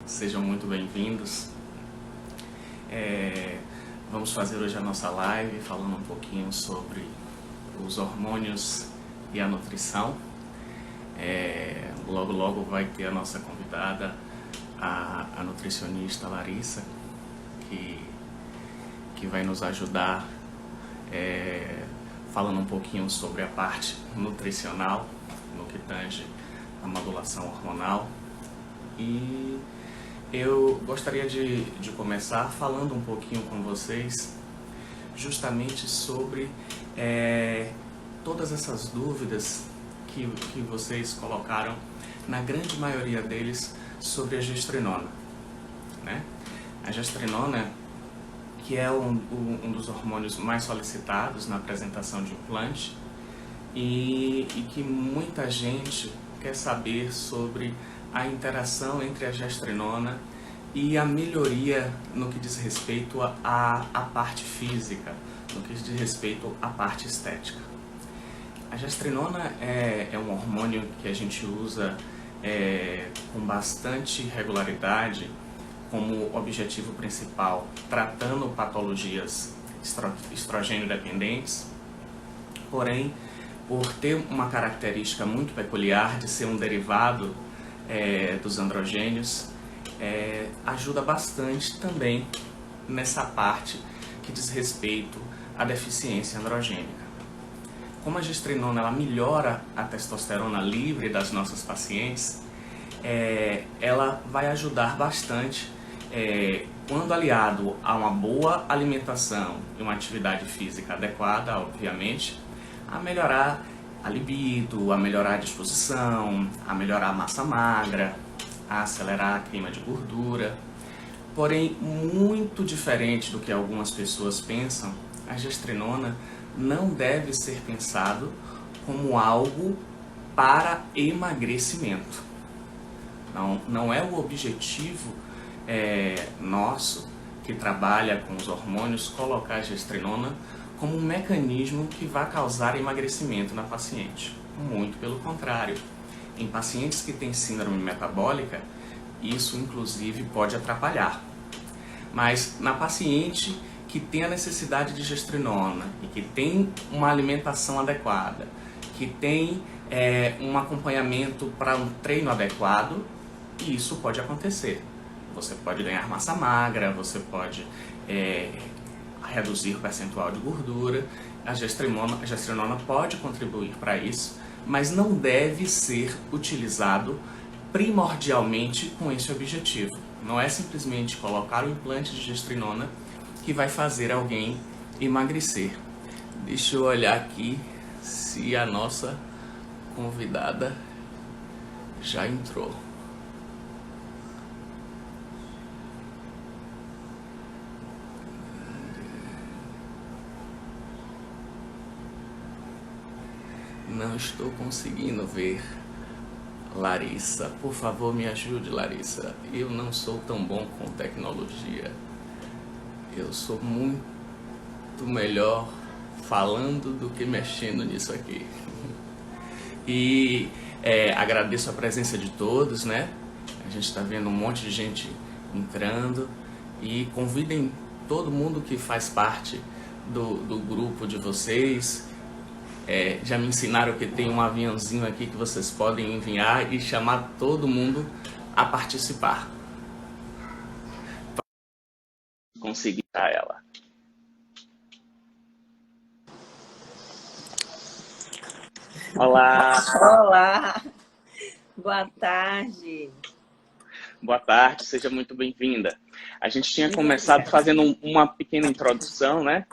Sejam muito bem-vindos. Vamos fazer hoje a nossa live falando um pouquinho sobre os hormônios e a nutrição. Logo, logo vai ter a nossa convidada, a nutricionista Larissa, que vai nos ajudar falando um pouquinho sobre a parte nutricional, no que tange a modulação hormonal. E eu gostaria de começar falando um pouquinho com vocês justamente sobre todas essas dúvidas que vocês colocaram, na grande maioria deles, sobre a gestrinona, né? A gestrinona, que é um dos hormônios mais solicitados na apresentação de implante e que muita gente quer saber sobre a interação entre a gestrinona e a melhoria no que diz respeito à parte física, no que diz respeito à parte estética. A gestrinona é um hormônio que a gente usa com bastante regularidade como objetivo principal, tratando patologias estrogênio dependentes, porém, por ter uma característica muito peculiar de ser um derivado dos androgênios, ajuda bastante também nessa parte que diz respeito à deficiência androgênica. Como a gestrinona ela melhora a testosterona livre das nossas pacientes, ela vai ajudar bastante, quando aliado a uma boa alimentação e uma atividade física adequada, obviamente, a melhorar a libido, a melhorar a disposição, a melhorar a massa magra, a acelerar a queima de gordura. Porém, muito diferente do que algumas pessoas pensam, a gestrinona não deve ser pensado como algo para emagrecimento. Não é o objetivo nosso, que trabalha com os hormônios, colocar a gestrinona como um mecanismo que vai causar emagrecimento na paciente. Muito pelo contrário. Em pacientes que têm síndrome metabólica, isso inclusive pode atrapalhar. Mas na paciente que tem a necessidade de gestrinona e que tem uma alimentação adequada, que tem um acompanhamento para um treino adequado, isso pode acontecer. Você pode ganhar massa magra, você pode reduzir o percentual de gordura. A gestrinona pode contribuir para isso, mas não deve ser utilizado primordialmente com esse objetivo. Não é simplesmente colocar o implante de gestrinona que vai fazer alguém emagrecer. Deixa eu olhar aqui se a nossa convidada já entrou. Não estou conseguindo ver Larissa. Por favor, me ajude, Larissa. Eu não sou tão bom com tecnologia. Eu sou muito melhor falando do que mexendo nisso aqui. E agradeço a presença de todos, né? A gente está vendo um monte de gente entrando. E convidem todo mundo que faz parte do grupo de vocês. Já me ensinaram que tem um aviãozinho aqui que vocês podem enviar e chamar todo mundo a participar. Conseguir ela. Olá! Olá! Boa tarde! Boa tarde, seja muito bem-vinda. A gente tinha começado fazendo uma pequena introdução, né?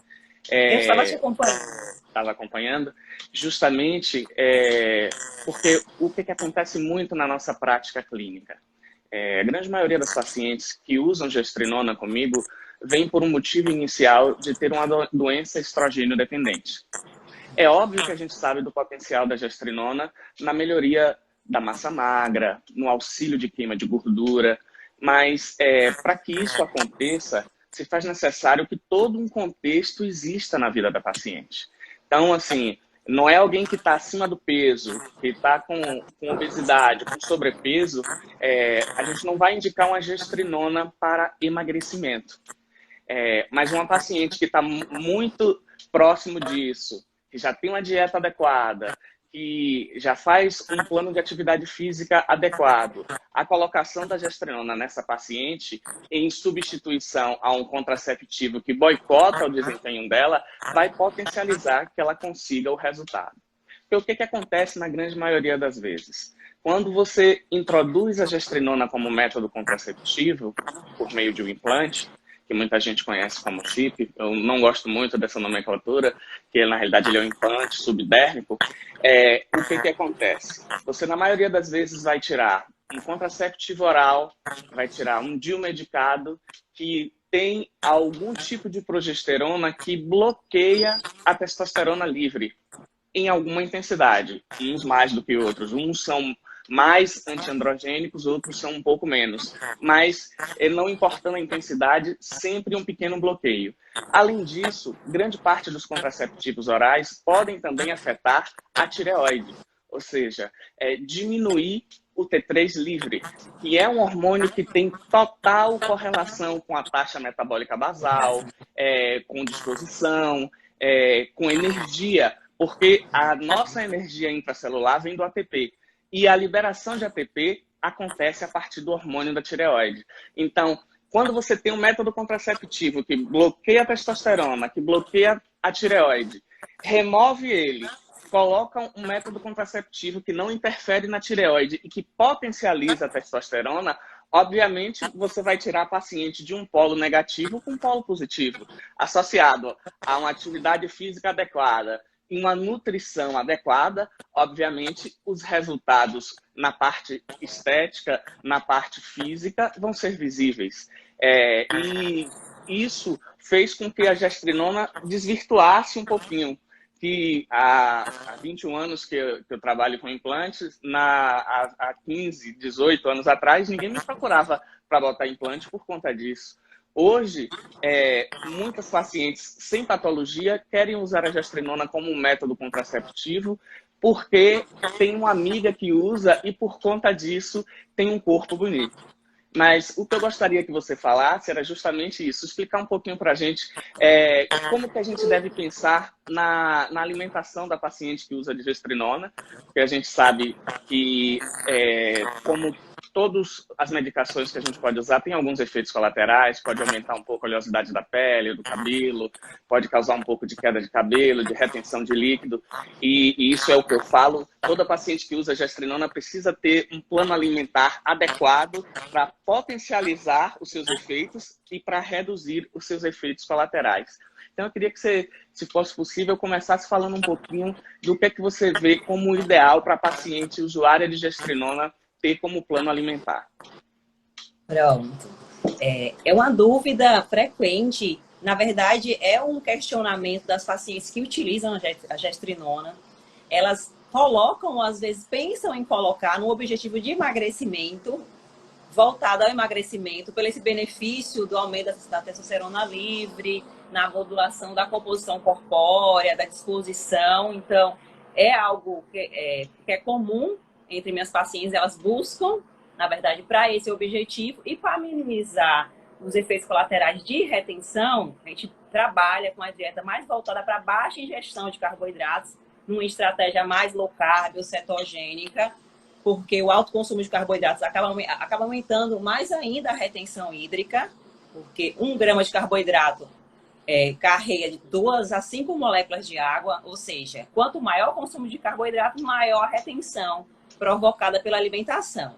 Eu estava te acompanhando. Estava acompanhando, justamente porque o que acontece muito na nossa prática clínica? A grande maioria das pacientes que usam gestrinona comigo vem por um motivo inicial de ter uma doença estrogênio dependente. É óbvio que a gente sabe do potencial da gestrinona na melhoria da massa magra, no auxílio de queima de gordura, mas para que isso aconteça, se faz necessário que todo um contexto exista na vida da paciente. Então, assim, não é alguém que está acima do peso, que está com obesidade, com sobrepeso, a gente não vai indicar uma gestrinona para emagrecimento. Mas uma paciente que está muito próximo disso, que já tem uma dieta adequada, que já faz um plano de atividade física adequado, a colocação da gestrinona nessa paciente, em substituição a um contraceptivo que boicota o desempenho dela, vai potencializar que ela consiga o resultado. Porque o que acontece na grande maioria das vezes? Quando você introduz a gestrinona como método contraceptivo, por meio de um implante, que muita gente conhece como chip, eu não gosto muito dessa nomenclatura, que na realidade ele é um implante subdérmico, o que acontece? Você, na maioria das vezes, vai tirar um contraceptivo oral, vai tirar um DIU medicado, que tem algum tipo de progesterona que bloqueia a testosterona livre em alguma intensidade, uns mais do que outros. Uns são mais antiandrogênicos, outros são um pouco menos. Mas, não importando a intensidade, sempre um pequeno bloqueio. Além disso, grande parte dos contraceptivos orais podem também afetar a tireoide, ou seja, diminuir o T3 livre, que é um hormônio que tem total correlação com a taxa metabólica basal, com disposição, com energia, porque a nossa energia intracelular vem do ATP. E a liberação de ATP acontece a partir do hormônio da tireoide. Então, quando você tem um método contraceptivo que bloqueia a testosterona, que bloqueia a tireoide, remove ele, coloca um método contraceptivo que não interfere na tireoide e que potencializa a testosterona, obviamente você vai tirar a paciente de um polo negativo para um polo positivo, associado a uma atividade física adequada, em uma nutrição adequada, obviamente, os resultados na parte estética, na parte física, vão ser visíveis. E isso fez com que a gestrinona desvirtuasse um pouquinho. Que há 21 anos que eu trabalho com implantes, há 15, 18 anos atrás, ninguém me procurava para botar implante por conta disso. Hoje, muitas pacientes sem patologia querem usar a gestrinona como um método contraceptivo porque tem uma amiga que usa e, por conta disso, tem um corpo bonito. Mas o que eu gostaria que você falasse era justamente isso, explicar um pouquinho para a gente como que a gente deve pensar na alimentação da paciente que usa digestrinona, porque a gente sabe que, como todas as medicações que a gente pode usar, tem alguns efeitos colaterais, pode aumentar um pouco a oleosidade da pele, do cabelo, pode causar um pouco de queda de cabelo, de retenção de líquido, e isso é o que eu falo, toda paciente que usa gestrinona precisa ter um plano alimentar adequado para potencializar os seus efeitos e para reduzir os seus efeitos colaterais. Então, eu queria que você, se fosse possível, começasse falando um pouquinho do que é que você vê como ideal para a paciente usuária de gestrinona ter como plano alimentar. Pronto. É uma dúvida frequente. Na verdade, é um questionamento das pacientes que utilizam a gestrinona. Elas colocam, às vezes, pensam em colocar no objetivo de emagrecimento, voltado ao emagrecimento, pelo esse benefício do aumento da testosterona livre, na modulação da composição corpórea, da disposição. Então, é algo que é comum entre minhas pacientes, elas buscam, na verdade, para esse objetivo e para minimizar os efeitos colaterais de retenção, a gente trabalha com a dieta mais voltada para baixa ingestão de carboidratos, numa estratégia mais low carb ou cetogênica, porque o alto consumo de carboidratos acaba aumentando mais ainda a retenção hídrica, porque 1 grama de carboidrato carrega de 2 a 5 moléculas de água, ou seja, quanto maior o consumo de carboidrato, maior a retenção provocada pela alimentação.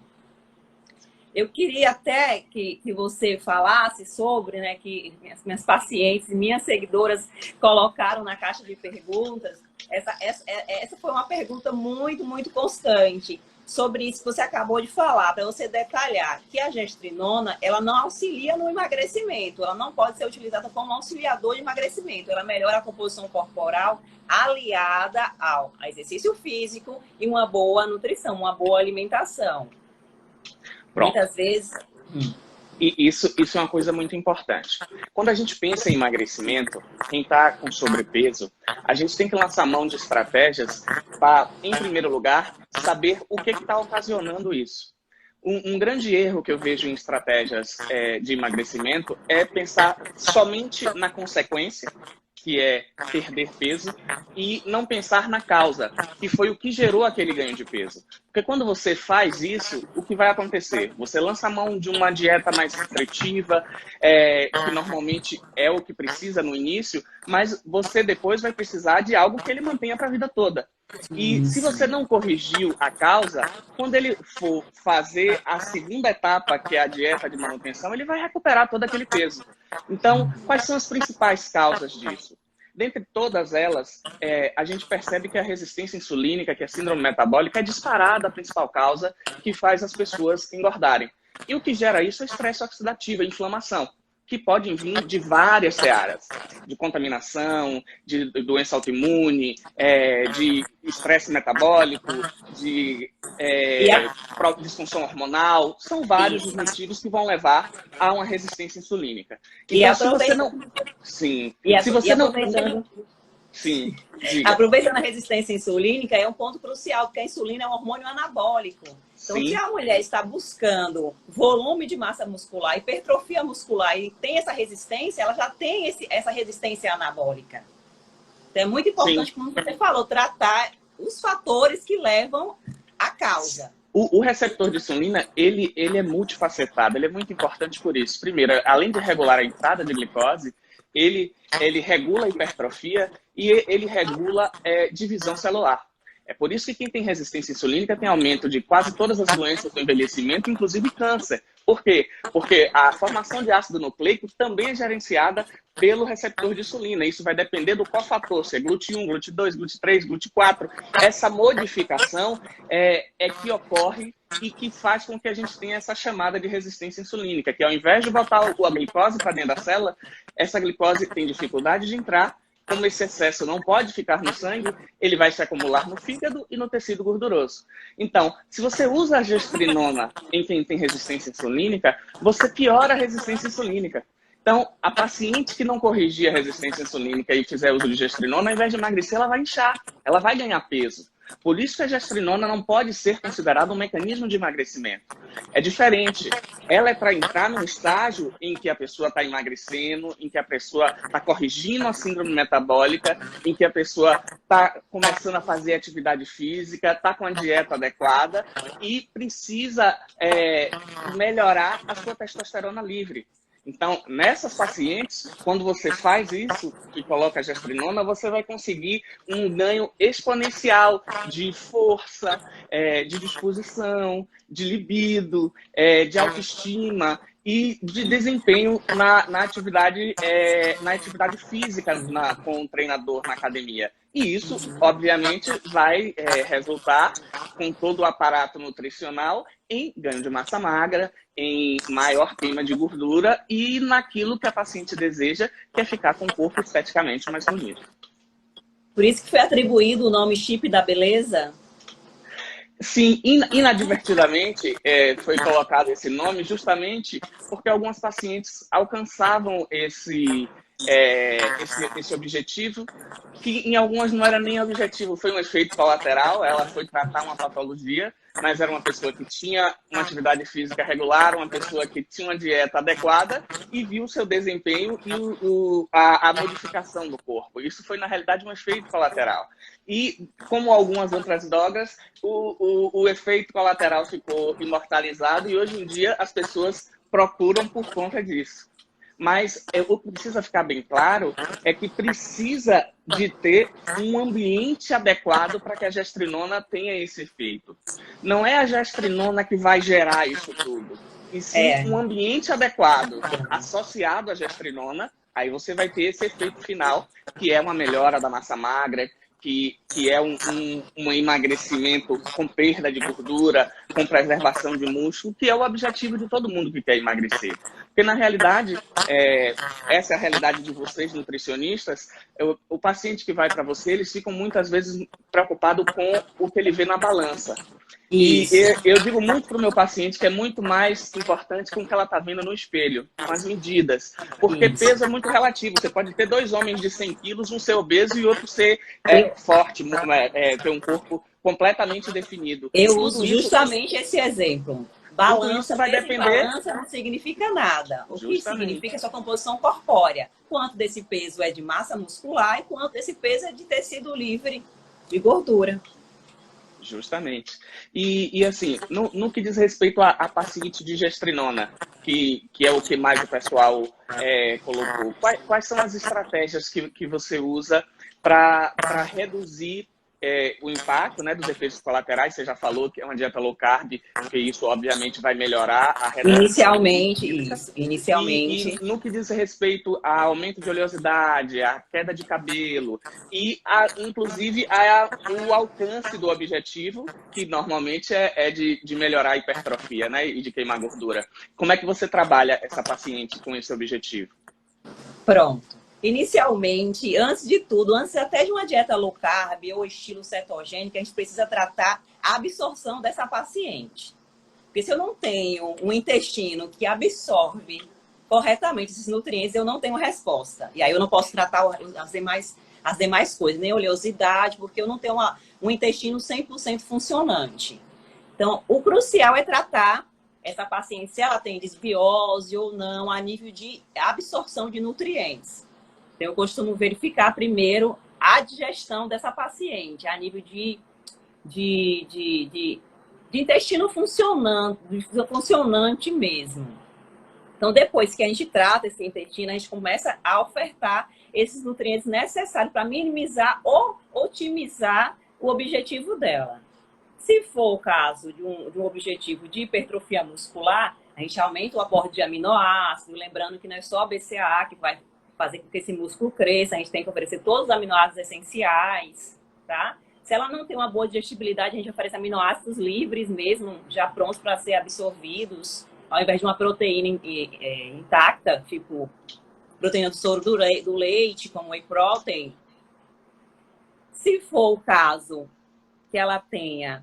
Eu queria até que você falasse sobre, né, que minhas pacientes, minhas seguidoras colocaram na caixa de perguntas. Essa foi uma pergunta muito, muito constante sobre isso que você acabou de falar, para você detalhar que a gestrinona, ela não auxilia no emagrecimento, ela não pode ser utilizada como auxiliador de emagrecimento, ela melhora a composição corporal aliada ao exercício físico e uma boa nutrição, uma boa alimentação. Pronto. Muitas vezes... E isso é uma coisa muito importante. Quando a gente pensa em emagrecimento, quem está com sobrepeso, a gente tem que lançar mão de estratégias para, em primeiro lugar, saber o que está ocasionando isso. Um grande erro que eu vejo em estratégias de emagrecimento é pensar somente na consequência, que é perder peso, e não pensar na causa, que foi o que gerou aquele ganho de peso. Porque quando você faz isso, o que vai acontecer? Você lança a mão de uma dieta mais restritiva, que normalmente é o que precisa no início, mas você depois vai precisar de algo que ele mantenha para a vida toda. E se você não corrigiu a causa, quando ele for fazer a segunda etapa, que é a dieta de manutenção, ele vai recuperar todo aquele peso. Então, quais são as principais causas disso? Dentre todas elas, a gente percebe que a resistência insulínica, que é a síndrome metabólica, é disparada a principal causa que faz as pessoas engordarem. E o que gera isso é estresse oxidativo, a inflamação, que pode vir de várias searas, de contaminação, de doença autoimune, de estresse metabólico, de disfunção hormonal. São vários os motivos que vão levar a uma resistência insulínica. Então, se você não... Sim. Se você não... Sim, diga. Aproveitando a resistência insulínica, é um ponto crucial, porque a insulina é um hormônio anabólico. Então, Sim. se a mulher está buscando volume de massa muscular, hipertrofia muscular e tem essa resistência, ela já tem essa resistência anabólica. Então, é muito importante, Sim, como você falou, tratar os fatores que levam à causa. O receptor de insulina, ele é multifacetado, ele é muito importante por isso. Primeiro, além de regular a entrada de glicose, ele regula a hipertrofia e ele regula divisão celular. É por isso que quem tem resistência insulínica tem aumento de quase todas as doenças do envelhecimento, inclusive câncer. Por quê? Porque a formação de ácido nucleico também é gerenciada pelo receptor de insulina. Isso vai depender do cofator, se é GLUT1, GLUT2, GLUT3, GLUT4. Essa modificação é que ocorre e que faz com que a gente tenha essa chamada de resistência insulínica, que ao invés de botar a glicose para dentro da célula, essa glicose tem dificuldade de entrar. Como esse excesso não pode ficar no sangue, ele vai se acumular no fígado e no tecido gorduroso. Então, se você usa a gestrinona em quem tem resistência insulínica, você piora a resistência insulínica. Então, a paciente que não corrigir a resistência insulínica e fizer uso de gestrinona, ao invés de emagrecer, ela vai inchar, ela vai ganhar peso. Por isso que a gestrinona não pode ser considerada um mecanismo de emagrecimento. É diferente. Ela é para entrar num estágio em que a pessoa está emagrecendo, em que a pessoa está corrigindo a síndrome metabólica, em que a pessoa está começando a fazer atividade física, está com a dieta adequada e precisa melhorar a sua testosterona livre. Então, nessas pacientes, quando você faz isso e coloca a gestrinona, você vai conseguir um ganho exponencial de força, de disposição, de libido, de autoestima e de desempenho na atividade física com o treinador na academia. E isso, obviamente, vai resultar com todo o aparato nutricional em ganho de massa magra, em maior queima de gordura e naquilo que a paciente deseja, que é ficar com o corpo esteticamente mais bonito. Por isso que foi atribuído o nome chip da beleza? Sim, inadvertidamente foi colocado esse nome justamente porque algumas pacientes alcançavam esse objetivo, que em algumas não era nem objetivo, foi um efeito colateral. Ela foi tratar uma patologia, mas era uma pessoa que tinha uma atividade física regular, uma pessoa que tinha uma dieta adequada e viu o seu desempenho e a modificação do corpo. Isso foi, na realidade, um efeito colateral. E, como algumas outras drogas, o efeito colateral ficou imortalizado e, hoje em dia, as pessoas procuram por conta disso. Mas o que precisa ficar bem claro é que precisa de ter um ambiente adequado para que a gestrinona tenha esse efeito. Não é a gestrinona que vai gerar isso tudo, e sim um ambiente adequado associado à gestrinona. Aí você vai ter esse efeito final, que é uma melhora da massa magra, que é um emagrecimento com perda de gordura, com preservação de músculo, que é o objetivo de todo mundo que quer emagrecer. Porque, na realidade, essa é a realidade de vocês, nutricionistas, o paciente que vai para você, eles ficam muitas vezes preocupados com o que ele vê na balança. Isso. E eu digo muito para o meu paciente que é muito mais importante com o que ela está vendo no espelho, com as medidas. Porque Isso. peso é muito relativo. Você pode ter 2 homens de 100 quilos, um ser obeso e outro ser forte, ter um corpo completamente definido. Eu Tudo uso isso, justamente esse exemplo. tudo isso Balança, vai peso e depender balança não significa nada. O que significa é justamente. sua composição corpórea. Quanto desse peso é de massa muscular e quanto desse peso é de tecido livre de gordura. Justamente. E assim, no que diz respeito a paciente de gestrinona, que é o que mais o pessoal colocou, quais são as estratégias que você usa para reduzir o impacto, né, dos efeitos colaterais? Você já falou que é uma dieta low carb, porque isso obviamente vai melhorar a retenção hídrica. E Inicialmente. no que diz respeito a aumento de oleosidade, a queda de cabelo e, inclusive, o alcance do objetivo, que normalmente é de melhorar a hipertrofia, né, e de queimar gordura. Como é que você trabalha essa paciente com esse objetivo? Pronto. Inicialmente, antes de tudo, antes até de uma dieta low carb ou estilo cetogênico, a gente precisa tratar a absorção dessa paciente. Porque se eu não tenho um intestino que absorve corretamente esses nutrientes, eu não tenho resposta. E aí eu não posso tratar as demais coisas, nem oleosidade, porque eu não tenho um intestino 100% funcionante. Então, o crucial é tratar essa paciente, se ela tem desbiose ou não, a nível de absorção de nutrientes. Então, eu costumo verificar primeiro a digestão dessa paciente, a nível de intestino funcionante mesmo. Então, depois que a gente trata esse intestino, a gente começa a ofertar esses nutrientes necessários para minimizar ou otimizar o objetivo dela. Se for o caso de um objetivo de hipertrofia muscular, a gente aumenta o aporte de aminoácidos, lembrando que não é só a BCAA que vai fazer com que esse músculo cresça, a gente tem que oferecer todos os aminoácidos essenciais, tá? Se ela não tem uma boa digestibilidade, a gente oferece aminoácidos livres mesmo, já prontos para ser absorvidos, ao invés de uma proteína intacta, tipo proteína do soro do leite, como whey protein. Se for o caso que ela tenha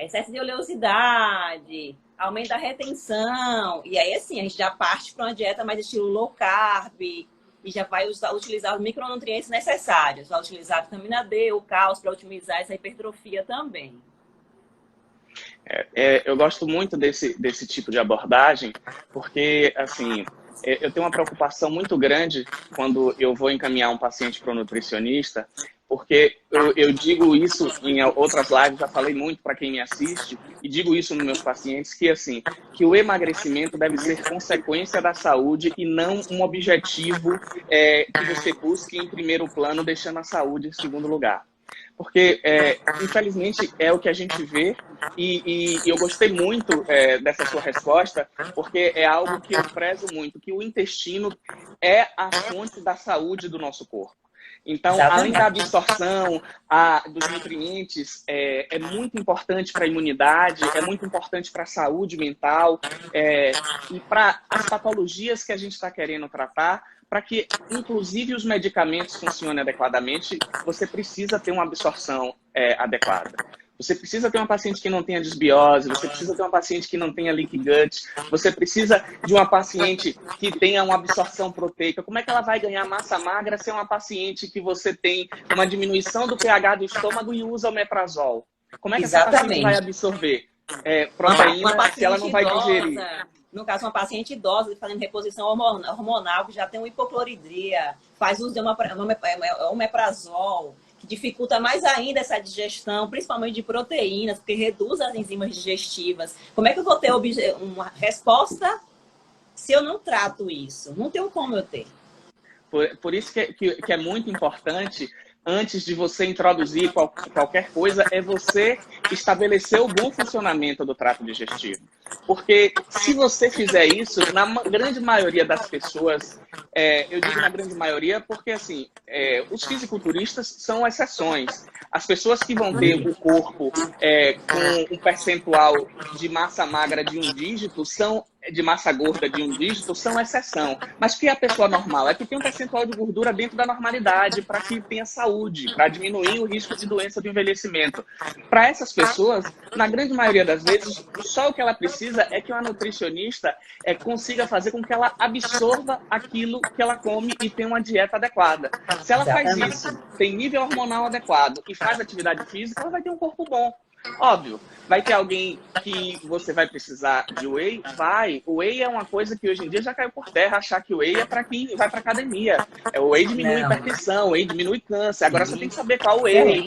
excesso de oleosidade, aumento da retenção, e aí assim, a gente já parte para uma dieta mais estilo low carb, e já vai utilizar os micronutrientes necessários. Vai utilizar a vitamina D, o cálcio, para otimizar essa hipertrofia também. Eu gosto muito desse tipo de abordagem, porque, assim, eu tenho uma preocupação muito grande quando eu vou encaminhar um paciente para o nutricionista, porque eu digo isso em outras lives, já falei muito para quem me assiste, e digo isso nos meus pacientes, que assim, que o emagrecimento deve ser consequência da saúde e não um objetivo que você busque em primeiro plano, deixando a saúde em segundo lugar. Porque, infelizmente, é o que a gente vê e eu gostei muito dessa sua resposta, porque é algo que eu prezo muito, que o intestino é a fonte da saúde do nosso corpo. Então, Exatamente. além da absorção dos nutrientes, é muito importante para a imunidade, é muito importante para a saúde mental e para as patologias que a gente está querendo tratar, para que, inclusive, os medicamentos funcionem adequadamente, você precisa ter uma absorção adequada. Você precisa ter uma paciente que não tenha desbiose, você precisa ter uma paciente que não tenha leaky gut, você precisa de uma paciente que tenha uma absorção proteica. Como é que ela vai ganhar massa magra se é uma paciente que você tem uma diminuição do pH do estômago e usa omeprazol? Como é que essa paciente vai absorver proteína se ela não vai digerir? No caso, uma paciente idosa fazendo reposição hormonal, que já tem uma hipocloridria, faz uso de omeprazol, que dificulta mais ainda essa digestão, principalmente de proteínas, porque reduz as enzimas digestivas. Como é que eu vou ter uma resposta se eu não trato isso? Não tenho como eu ter. Por isso que é muito importante, antes de você introduzir qualquer coisa, é você estabelecer o bom funcionamento do trato digestivo. Porque se você fizer isso, na grande maioria das pessoas, eu digo na grande maioria porque assim, os fisiculturistas são exceções. As pessoas que vão ter o corpo com um percentual de massa magra de um dígito são de massa gorda de um dígito são exceção. Mas o que é a pessoa normal? É que tem um percentual de gordura dentro da normalidade para que tenha saúde, para diminuir o risco de doença do envelhecimento. Para essas pessoas, na grande maioria das vezes, só o que ela precisa é que uma nutricionista consiga fazer com que ela absorva aquilo que ela come e tenha uma dieta adequada. Se ela faz isso, tem nível hormonal adequado e faz atividade física, ela vai ter um corpo bom. Óbvio, vai ter alguém que você vai precisar de whey? Vai. O whey é uma coisa que hoje em dia já caiu por terra, achar que o whey é para quem vai para academia. O whey diminui hipertensão, o whey diminui câncer. Agora você tem que saber qual whey,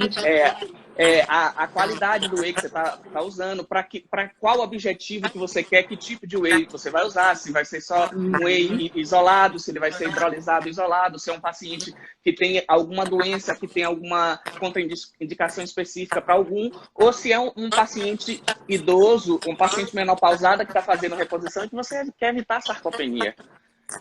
a qualidade do whey que você tá usando, para qual objetivo que você quer, que tipo de whey você vai usar, se vai ser só um whey isolado, se ele vai ser hidrolisado isolado, se é um paciente que tem alguma doença, que tem alguma contraindicação específica para algum, ou se é um paciente idoso, um paciente menopausada que está fazendo reposição e que você quer evitar a sarcopenia.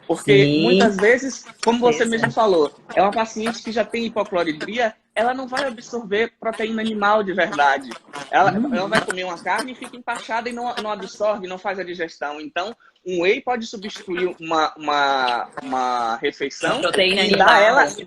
Porque muitas vezes, como você mesmo falou, é uma paciente que já tem hipocloridria, ela não vai absorver proteína animal de verdade. Ela vai comer uma carne e fica empachada e não absorve, não faz a digestão. Então, um whey pode substituir uma refeição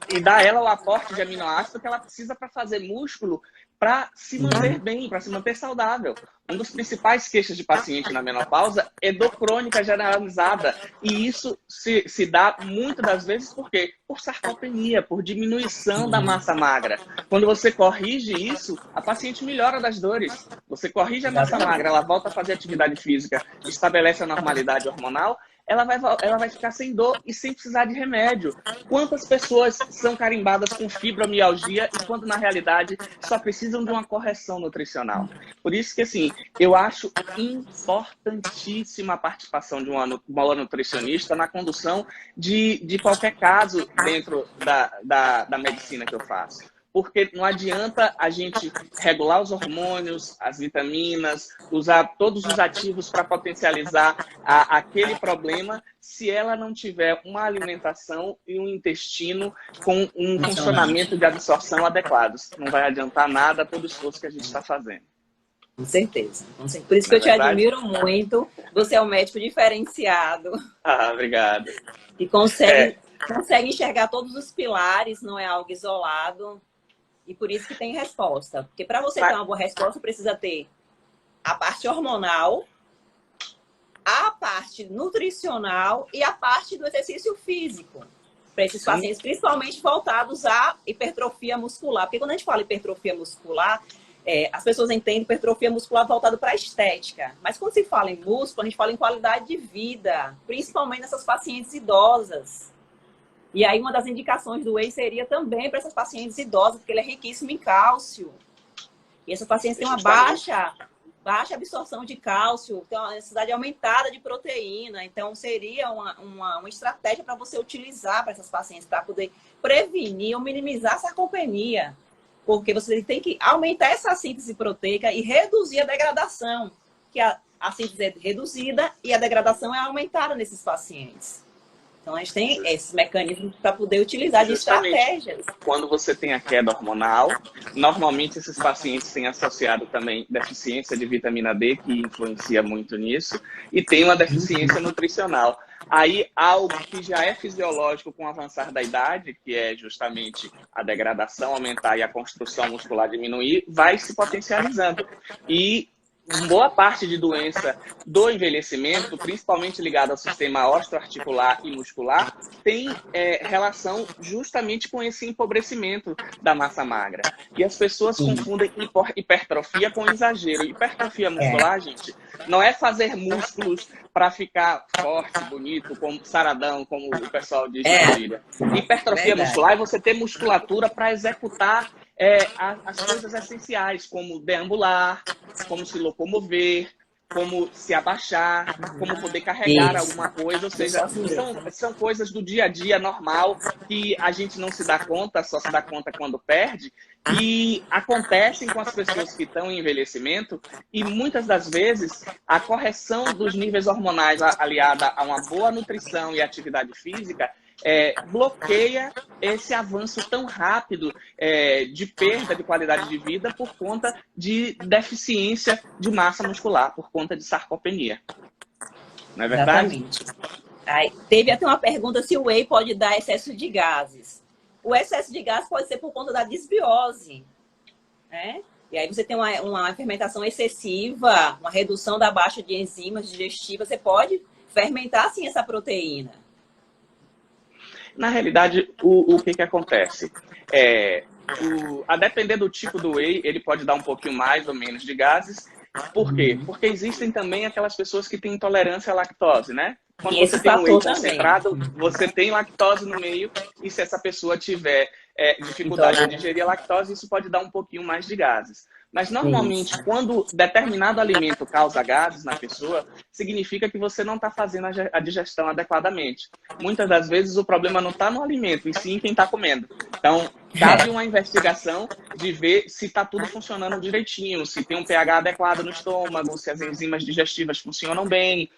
e dar ela o aporte de aminoácido que ela precisa para fazer músculo, para se manter bem, para se manter saudável. Um dos principais queixas de paciente na menopausa é dor crônica generalizada. E isso se dá muitas das vezes por quê? Por sarcopenia, por diminuição da massa magra. Quando você corrige isso, a paciente melhora das dores. Você corrige a massa magra, ela volta a fazer atividade física, estabelece a normalidade hormonal, ela vai ficar sem dor e sem precisar de remédio. Quantas pessoas são carimbadas com fibromialgia e quando na realidade só precisam de uma correção nutricional? Por isso que, assim, eu acho importantíssima a participação de uma nutricionista na condução de qualquer caso dentro da medicina que eu faço. Porque não adianta a gente regular os hormônios, as vitaminas, usar todos os ativos para potencializar aquele problema se ela não tiver uma alimentação e um intestino com um funcionamento de absorção adequados. Não vai adiantar nada todo o esforço que a gente está fazendo. Com certeza. Por isso que eu te admiro muito. Você é um médico diferenciado. Obrigado. E consegue enxergar todos os pilares, não é algo isolado. E por isso que tem resposta. Porque para você ter uma boa resposta, precisa ter a parte hormonal, a parte nutricional e a parte do exercício físico. Para esses pacientes, principalmente voltados à hipertrofia muscular. Porque quando a gente fala hipertrofia muscular, as pessoas entendem hipertrofia muscular voltado para a estética. Mas quando se fala em músculo, a gente fala em qualidade de vida. Principalmente nessas pacientes idosas. E aí uma das indicações do whey seria também para essas pacientes idosas, porque ele é riquíssimo em cálcio. E essas pacientes têm uma baixa absorção de cálcio, tem uma necessidade aumentada de proteína. Então, seria uma estratégia para você utilizar para essas pacientes, para poder prevenir ou minimizar a sarcopenia. Porque você tem que aumentar essa síntese proteica e reduzir a degradação. Que a síntese é reduzida e a degradação é aumentada nesses pacientes. Então, a gente tem esses mecanismos para poder utilizar de estratégias. Quando você tem a queda hormonal, normalmente esses pacientes têm associado também deficiência de vitamina D, que influencia muito nisso, e tem uma deficiência nutricional. Aí, algo que já é fisiológico com o avançar da idade, que é justamente a degradação aumentar e a construção muscular diminuir, vai se potencializando. E boa parte de doença do envelhecimento, principalmente ligada ao sistema osteoarticular e muscular, tem relação justamente com esse empobrecimento da massa magra. E as pessoas confundem hipertrofia com exagero. Hipertrofia muscular, gente, não é fazer músculos para ficar forte, bonito, como saradão, como o pessoal diz na gíria. Hipertrofia muscular é você ter musculatura para executar as coisas essenciais, como deambular, como se locomover, como se abaixar, como poder carregar alguma coisa. Ou seja, são coisas do dia a dia normal que a gente não se dá conta, só se dá conta quando perde, e acontecem com as pessoas que estão em envelhecimento, e muitas das vezes a correção dos níveis hormonais aliada a uma boa nutrição e atividade física bloqueia esse avanço tão rápido de perda de qualidade de vida por conta de deficiência de massa muscular, por conta de sarcopenia. Não é verdade? Exatamente. Aí, teve até uma pergunta se o whey pode dar excesso de gases. O excesso de gases pode ser por conta da desbiose, né? E aí você tem uma fermentação excessiva, uma redução da baixa de enzimas digestivas, você pode fermentar, sim, essa proteína. Na realidade, o que acontece? A depender do tipo do whey, ele pode dar um pouquinho mais ou menos de gases. Por quê? Porque existem também aquelas pessoas que têm intolerância à lactose, né? Quando E você esse tem um whey fator também. concentrado, você tem lactose no meio, e se essa pessoa tiver dificuldade de digerir a lactose, isso pode dar um pouquinho mais de gases. Mas, normalmente, quando determinado alimento causa gases na pessoa, significa que você não está fazendo a digestão adequadamente. Muitas das vezes, o problema não está no alimento, e sim em quem está comendo. Então, cabe uma investigação de ver se está tudo funcionando direitinho, se tem um pH adequado no estômago, se as enzimas digestivas funcionam bem,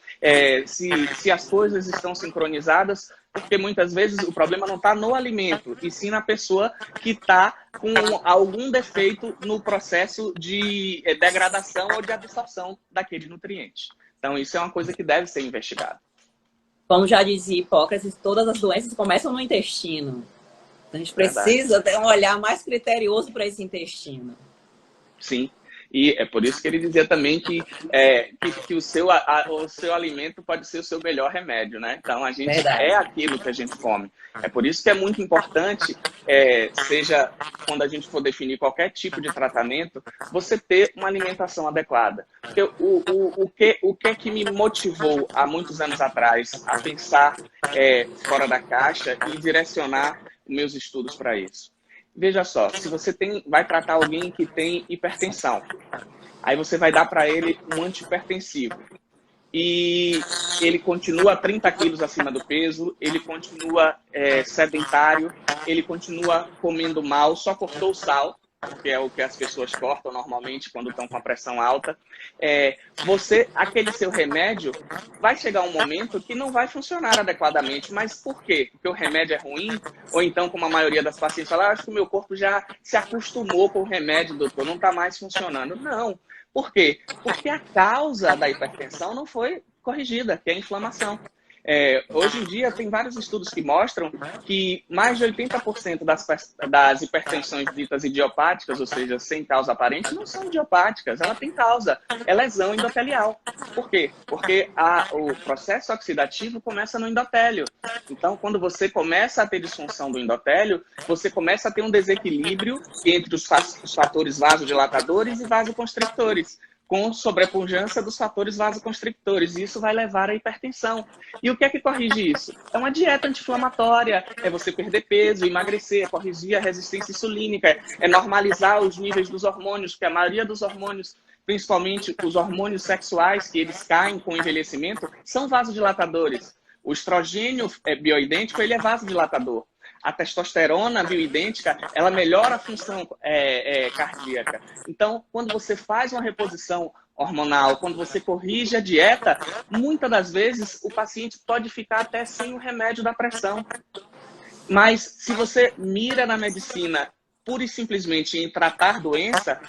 se as coisas estão sincronizadas, porque muitas vezes o problema não está no alimento, e sim na pessoa que está com algum defeito no processo de degradação ou de absorção daquele nutriente. Então, isso é uma coisa que deve ser investigada. Como já dizia Hipócrates, todas as doenças começam no intestino. Então, a gente precisa ter um olhar mais criterioso para esse intestino. Sim. E é por isso que ele dizia também que o seu alimento pode ser o seu melhor remédio, né? Então, a gente é aquilo que a gente come. É por isso que é muito importante, seja quando a gente for definir qualquer tipo de tratamento, você ter uma alimentação adequada. Porque o que me motivou há muitos anos atrás a pensar fora da caixa e direcionar meus estudos para isso? Veja só, se você vai tratar alguém que tem hipertensão, aí você vai dar para ele um antihipertensivo. E ele continua 30 quilos acima do peso, ele continua sedentário, ele continua comendo mal, só cortou o sal, que é o que as pessoas cortam normalmente quando estão com a pressão alta. Aquele seu remédio, vai chegar um momento que não vai funcionar adequadamente. Mas por quê? Porque o remédio é ruim? Ou então, como a maioria das pacientes fala, acho que o meu corpo já se acostumou com o remédio, doutor, não está mais funcionando. Não. Por quê? Porque a causa da hipertensão não foi corrigida, que é a inflamação. Hoje em dia, tem vários estudos que mostram que mais de 80% das hipertensões ditas idiopáticas, ou seja, sem causa aparente, não são idiopáticas. Ela tem causa, é lesão endotelial. Por quê? Porque o processo oxidativo começa no endotélio. Então, quando você começa a ter disfunção do endotélio, você começa a ter um desequilíbrio entre os fatores vasodilatadores e vasoconstrictores, com sobrepujança dos fatores vasoconstrictores. E isso vai levar à hipertensão. E o que é que corrige isso? É uma dieta anti-inflamatória, é você perder peso, emagrecer, é corrigir a resistência insulínica, é normalizar os níveis dos hormônios, porque a maioria dos hormônios, principalmente os hormônios sexuais, que eles caem com o envelhecimento, são vasodilatadores. O estrogênio bioidêntico, ele é vasodilatador. A testosterona bioidêntica, ela melhora a função cardíaca. Então, quando você faz uma reposição hormonal, quando você corrige a dieta, muitas das vezes o paciente pode ficar até sem o remédio da pressão. Mas se você mira na medicina pura e simplesmente em tratar doença,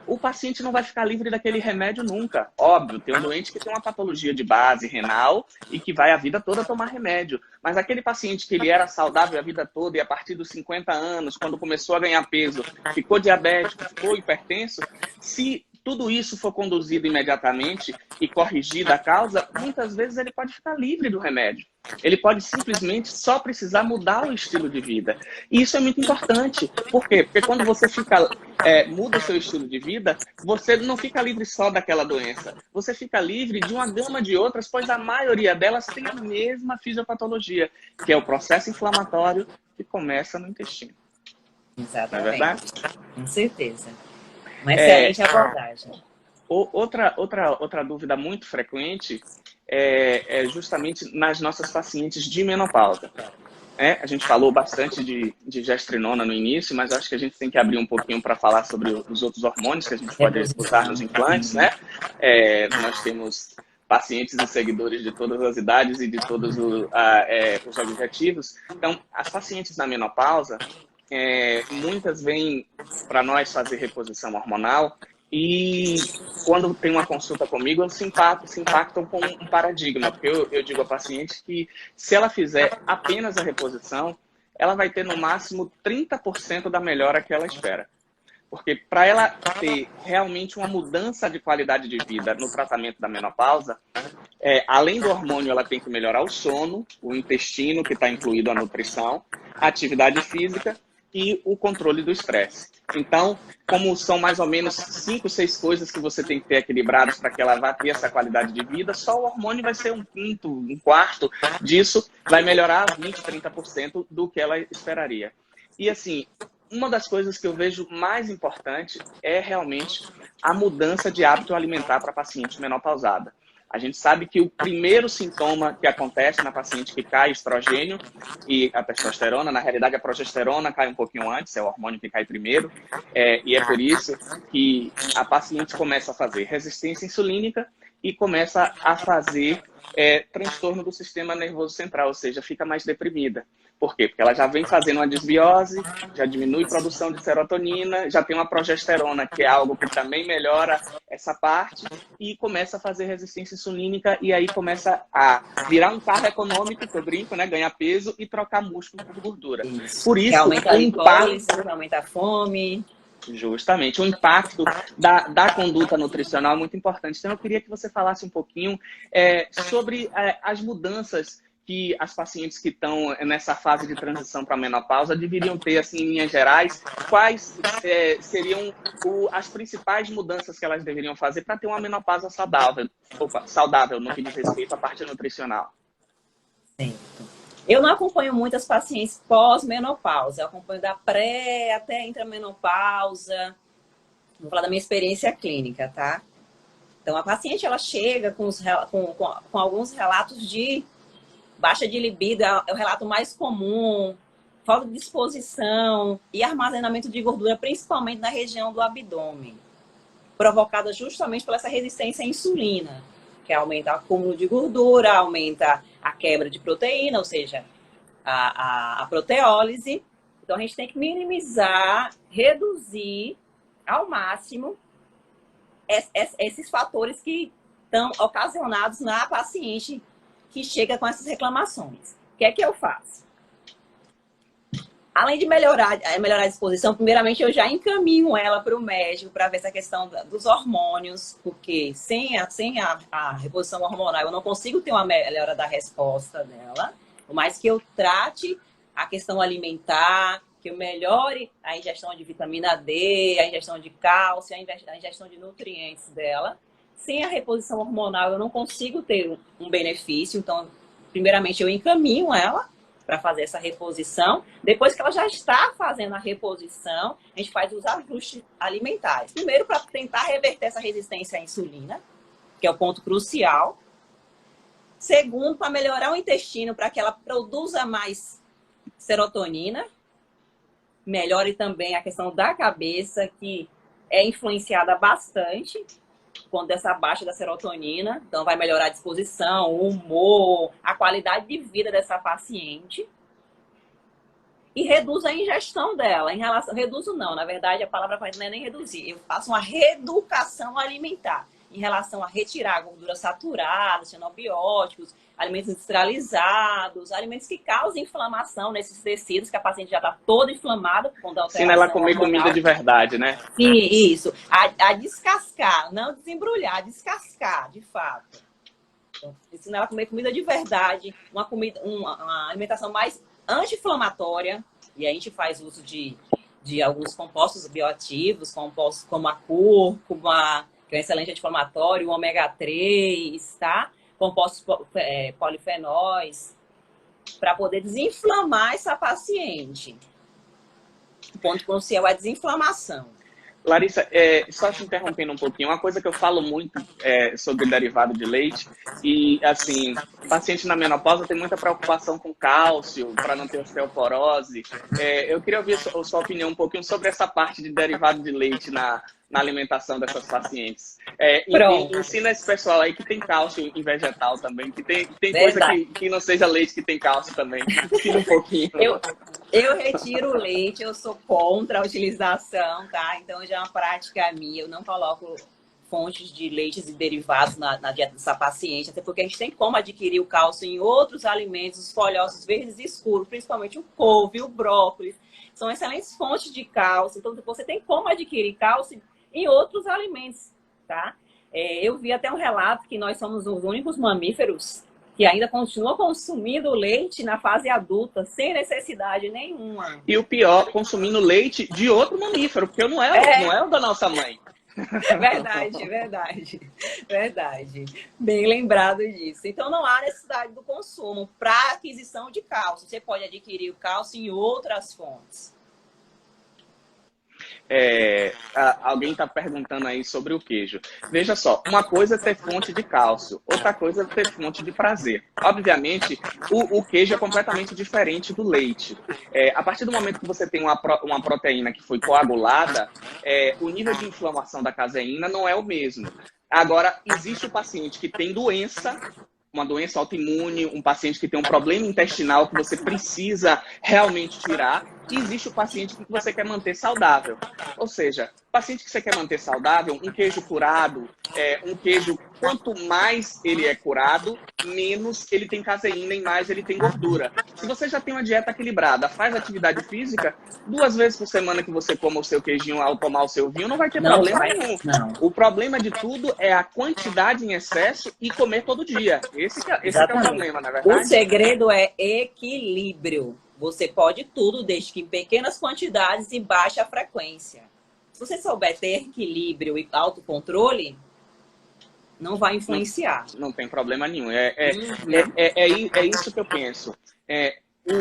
o paciente não vai ficar livre daquele remédio nunca. Óbvio, tem um doente que tem uma patologia de base renal e que vai a vida toda tomar remédio. Mas aquele paciente que ele era saudável a vida toda e a partir dos 50 anos, quando começou a ganhar peso, ficou diabético, ficou hipertenso, se tudo isso for conduzido imediatamente e corrigido a causa, muitas vezes ele pode ficar livre do remédio. Ele pode simplesmente só precisar mudar o estilo de vida. E isso é muito importante. Por quê? Porque quando você muda o seu estilo de vida, você não fica livre só daquela doença. Você fica livre de uma gama de outras, pois a maioria delas tem a mesma fisiopatologia, que é o processo inflamatório que começa no intestino. Exatamente. Não é verdade? Com certeza. Uma excelente abordagem. Outra dúvida muito frequente é justamente nas nossas pacientes de menopausa. A gente falou bastante de gestrinona no início, mas acho que a gente tem que abrir um pouquinho para falar sobre os outros hormônios que a gente pode usar nos implantes, né? Nós temos pacientes e seguidores de todas as idades e de todos os objetivos. Então, as pacientes na menopausa, muitas vêm para nós fazer reposição hormonal E quando tem uma consulta comigo, eles se impactam com um paradigma, porque eu digo à paciente que se ela fizer apenas a reposição, ela vai ter no máximo 30% da melhora que ela espera. Porque para ela ter realmente uma mudança de qualidade de vida no tratamento da menopausa, além do hormônio, ela tem que melhorar o sono, o intestino, que está incluído a nutrição, a atividade física e o controle do estresse. Então, como são mais ou menos 5, 6 coisas que você tem que ter equilibradas para que ela vá ter essa qualidade de vida, só o hormônio vai ser um quinto, um quarto disso, vai melhorar 20, 30% do que ela esperaria. E assim, uma das coisas que eu vejo mais importante é realmente a mudança de hábito alimentar para a paciente menopausada. A gente sabe que o primeiro sintoma que acontece na paciente que cai estrogênio e a testosterona, na realidade a progesterona cai um pouquinho antes, é o hormônio que cai primeiro, e é por isso que a paciente começa a fazer resistência insulínica e começa a fazer transtorno do sistema nervoso central, ou seja, fica mais deprimida. Por quê? Porque ela já vem fazendo uma desbiose, já diminui a produção de serotonina, já tem uma progesterona, que é algo que também melhora essa parte, e começa a fazer resistência insulínica, e aí começa a virar um carro econômico, que eu brinco, né? Ganhar peso e trocar músculo por gordura. Isso. Por isso, que aumenta a glicose, aumenta a fome. Justamente, o impacto da conduta nutricional é muito importante. Então, eu queria que você falasse um pouquinho sobre as mudanças que as pacientes que estão nessa fase de transição para a menopausa deveriam ter, assim, em linhas gerais. Quais seriam as principais mudanças que elas deveriam fazer para ter uma menopausa saudável no que diz respeito à parte nutricional? Certo. Eu não acompanho muitas pacientes pós-menopausa, eu acompanho da pré até intramenopausa. Vou falar da minha experiência clínica, tá? Então, a paciente, ela chega com alguns relatos de baixa de libido, é o relato mais comum, falta de disposição e armazenamento de gordura, principalmente na região do abdômen, provocada justamente por essa resistência à insulina, que aumenta o acúmulo de gordura, aumenta a quebra de proteína, ou seja, a proteólise. Então, a gente tem que minimizar, reduzir ao máximo esses fatores que estão ocasionados na paciente que chega com essas reclamações. O que é que eu faço? Além de melhorar a disposição, primeiramente eu já encaminho ela para o médico para ver essa questão dos hormônios, porque sem a reposição hormonal eu não consigo ter uma melhora da resposta dela, por mais que eu trate a questão alimentar, que eu melhore a ingestão de vitamina D, a ingestão de cálcio, a ingestão de nutrientes dela. Sem a reposição hormonal eu não consigo ter um benefício, então primeiramente eu encaminho ela para fazer essa reposição. Depois que ela já está fazendo a reposição, a gente faz os ajustes alimentares. Primeiro, para tentar reverter essa resistência à insulina, que é o ponto crucial. Segundo, para melhorar o intestino, para que ela produza mais serotonina. Melhore também a questão da cabeça, que é influenciada bastante quando essa baixa da serotonina. Então, vai melhorar a disposição, o humor, a qualidade de vida dessa paciente. E reduz a ingestão dela. Reduzo não, na verdade, a palavra não é nem reduzir. Eu faço uma reeducação alimentar em relação a retirar a gordura saturada, xenobióticos, alimentos industrializados, alimentos que causam inflamação nesses tecidos, que a paciente já está toda inflamada. Sim, ela comer comida de verdade, né? Sim, isso. A descascar, não desembrulhar, a descascar, de fato. Então, ensina ela a comer comida de verdade, uma alimentação mais anti-inflamatória, e a gente faz uso de alguns compostos bioativos, compostos como a cúrcuma, que é um excelente anti-inflamatório, o ômega 3, tá? Compostos polifenóis, para poder desinflamar essa paciente. O ponto crucial é a desinflamação. Larissa, só te interrompendo um pouquinho, uma coisa que eu falo muito sobre derivado de leite, e assim, paciente na menopausa tem muita preocupação com cálcio, para não ter osteoporose. Eu queria ouvir a sua opinião um pouquinho sobre essa parte de derivado de leite na alimentação dessas pacientes. Ensina esse pessoal aí que tem cálcio em vegetal também, que tem coisa que não seja leite que tem cálcio também. Ensina um pouquinho. Eu retiro o leite, eu sou contra a utilização, tá? Então já é uma prática minha, eu não coloco fontes de leites e derivados na dieta dessa paciente, até porque a gente tem como adquirir o cálcio em outros alimentos, os folhosos verdes escuros, principalmente o couve, o brócolis, são excelentes fontes de cálcio, então você tem como adquirir cálcio em outros alimentos, tá? Eu vi até um relato que nós somos os únicos mamíferos que ainda continua consumindo leite na fase adulta, sem necessidade nenhuma. E o pior, consumindo leite de outro mamífero, porque não é o da nossa mãe. Verdade, verdade, verdade. Bem lembrado disso. Então, não há necessidade do consumo para aquisição de cálcio. Você pode adquirir o cálcio em outras fontes. Alguém está perguntando aí sobre o queijo. Veja só, uma coisa é ter fonte de cálcio, outra coisa é ter fonte de prazer. Obviamente, o queijo é completamente diferente do leite. A partir do momento que você tem uma proteína que foi coagulada, o nível de inflamação da caseína não é o mesmo. Agora, existe o paciente que tem doença, uma doença autoimune, um paciente que tem um problema intestinal que você precisa realmente tirar, e existe o paciente que você quer manter saudável. Ou seja, o paciente que você quer manter saudável, um queijo curado, um queijo, quanto mais ele é curado, menos ele tem caseína e mais ele tem gordura. Se você já tem uma dieta equilibrada, faz atividade física, 2 vezes por semana que você coma o seu queijinho ao tomar o seu vinho, não vai ter problema nenhum. Não. O problema de tudo é a quantidade em excesso e comer todo dia. Esse é o problema, na verdade. O segredo é equilíbrio. Você pode tudo, desde que em pequenas quantidades e baixa frequência. Se você souber ter equilíbrio e autocontrole, não vai influenciar. Não tem problema nenhum. É isso que eu penso.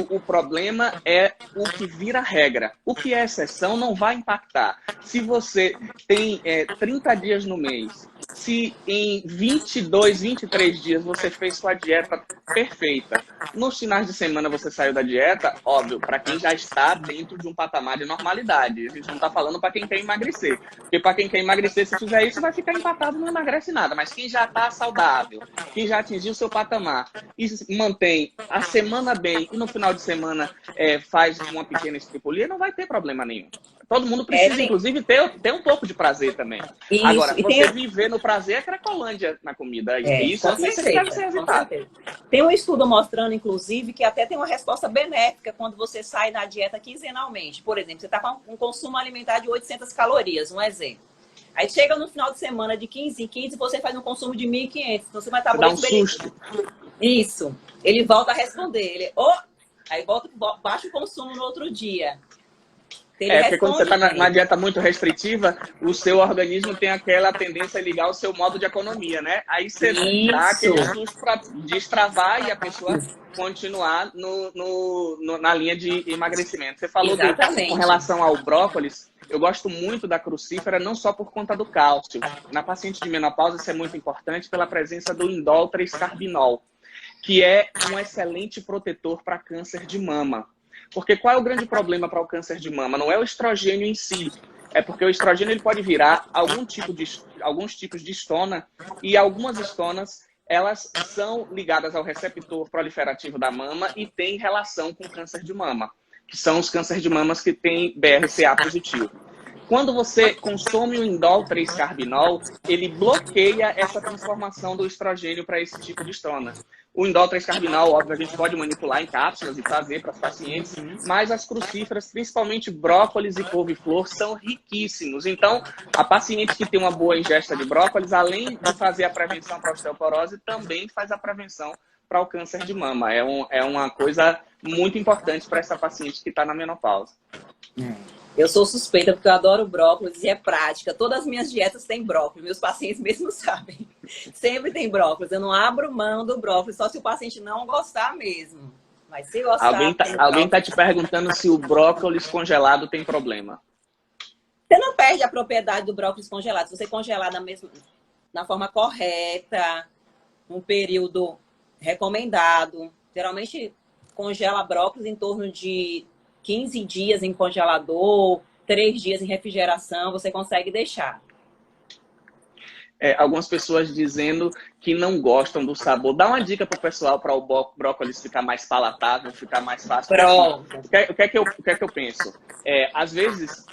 O problema é o que vira regra. O que é exceção não vai impactar. Se você tem 30 dias no mês, se em 22, 23 dias você fez sua dieta perfeita, nos finais de semana você saiu da dieta, óbvio, para quem já está dentro de um patamar de normalidade. A gente não está falando para quem quer emagrecer. Porque para quem quer emagrecer, se fizer isso, vai ficar empatado e não emagrece nada. Mas quem já está saudável, quem já atingiu o seu patamar e mantém a semana bem e no final de semana faz uma pequena estripulia, não vai ter problema nenhum. Todo mundo precisa, inclusive, ter um pouco de prazer também. Isso. Agora, você viver no prazer é cracolândia na comida. Isso deve ser evitado. Tem um estudo mostrando, inclusive, que até tem uma resposta benéfica quando você sai da dieta quinzenalmente. Por exemplo, você está com um consumo alimentar de 800 calorias, um exemplo. Aí chega no final de semana de 15 em 15 e você faz um consumo de 1.500. Então, você vai estar dá um susto. Isso. Ele volta a responder. Aí baixa o consumo no outro dia. Porque quando você está na dieta muito restritiva, o seu organismo tem aquela tendência a ligar o seu modo de economia, né? Aí você dá aquele susto para destravar e a pessoa continuar na linha de emagrecimento. Você falou com relação ao brócolis, eu gosto muito da crucífera, não só por conta do cálcio. Na paciente de menopausa, isso é muito importante pela presença do indol 3-carbinol, que é um excelente protetor para câncer de mama. Porque qual é o grande problema para o câncer de mama? Não é o estrogênio em si. É porque o estrogênio ele pode virar alguns tipos de estona, e algumas estonas elas são ligadas ao receptor proliferativo da mama e têm relação com câncer de mama, que são os cânceres de mamas que têm BRCA positivo. Quando você consome o indol 3-carbinol, ele bloqueia essa transformação do estrogênio para esse tipo de estona. O indol 3-carbinol, óbvio, a gente pode manipular em cápsulas e fazer para os pacientes, mas as crucíferas, principalmente brócolis e couve-flor, são riquíssimos. Então, a paciente que tem uma boa ingesta de brócolis, além de fazer a prevenção para a osteoporose, também faz a prevenção para o câncer de mama. É uma coisa muito importante para essa paciente que está na menopausa. Eu sou suspeita porque eu adoro brócolis e é prática. Todas as minhas dietas têm brócolis. Meus pacientes mesmo sabem. Sempre tem brócolis. Eu não abro mão do brócolis, só se o paciente não gostar mesmo. Mas se gostar... Alguém tá te perguntando se o brócolis congelado tem problema. Você não perde a propriedade do brócolis congelado. Se você congelar na forma correta, um período recomendado. Geralmente congela brócolis em torno de 15 dias em congelador, 3 dias em refrigeração, você consegue deixar. algumas pessoas dizendo que não gostam do sabor. Dá uma dica para o pessoal para o brócolis ficar mais palatável, ficar mais fácil. Pronto. O que é que eu penso? Às vezes,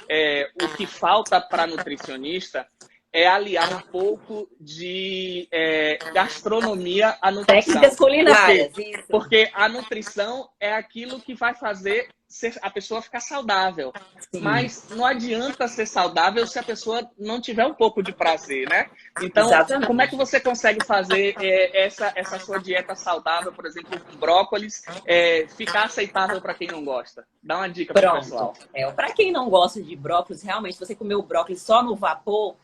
o que falta para nutricionista é aliar um pouco de gastronomia à nutrição. Técnicas culinárias, isso. Porque a nutrição é aquilo que vai fazer a pessoa ficar saudável. Sim. Mas não adianta ser saudável se a pessoa não tiver um pouco de prazer, né? Então, exatamente. Como é que você consegue fazer essa sua dieta saudável, por exemplo, com brócolis, ficar aceitável para quem não gosta? Dá uma dica para o pessoal. Para quem não gosta de brócolis, realmente, se você comer o brócolis só no vapor,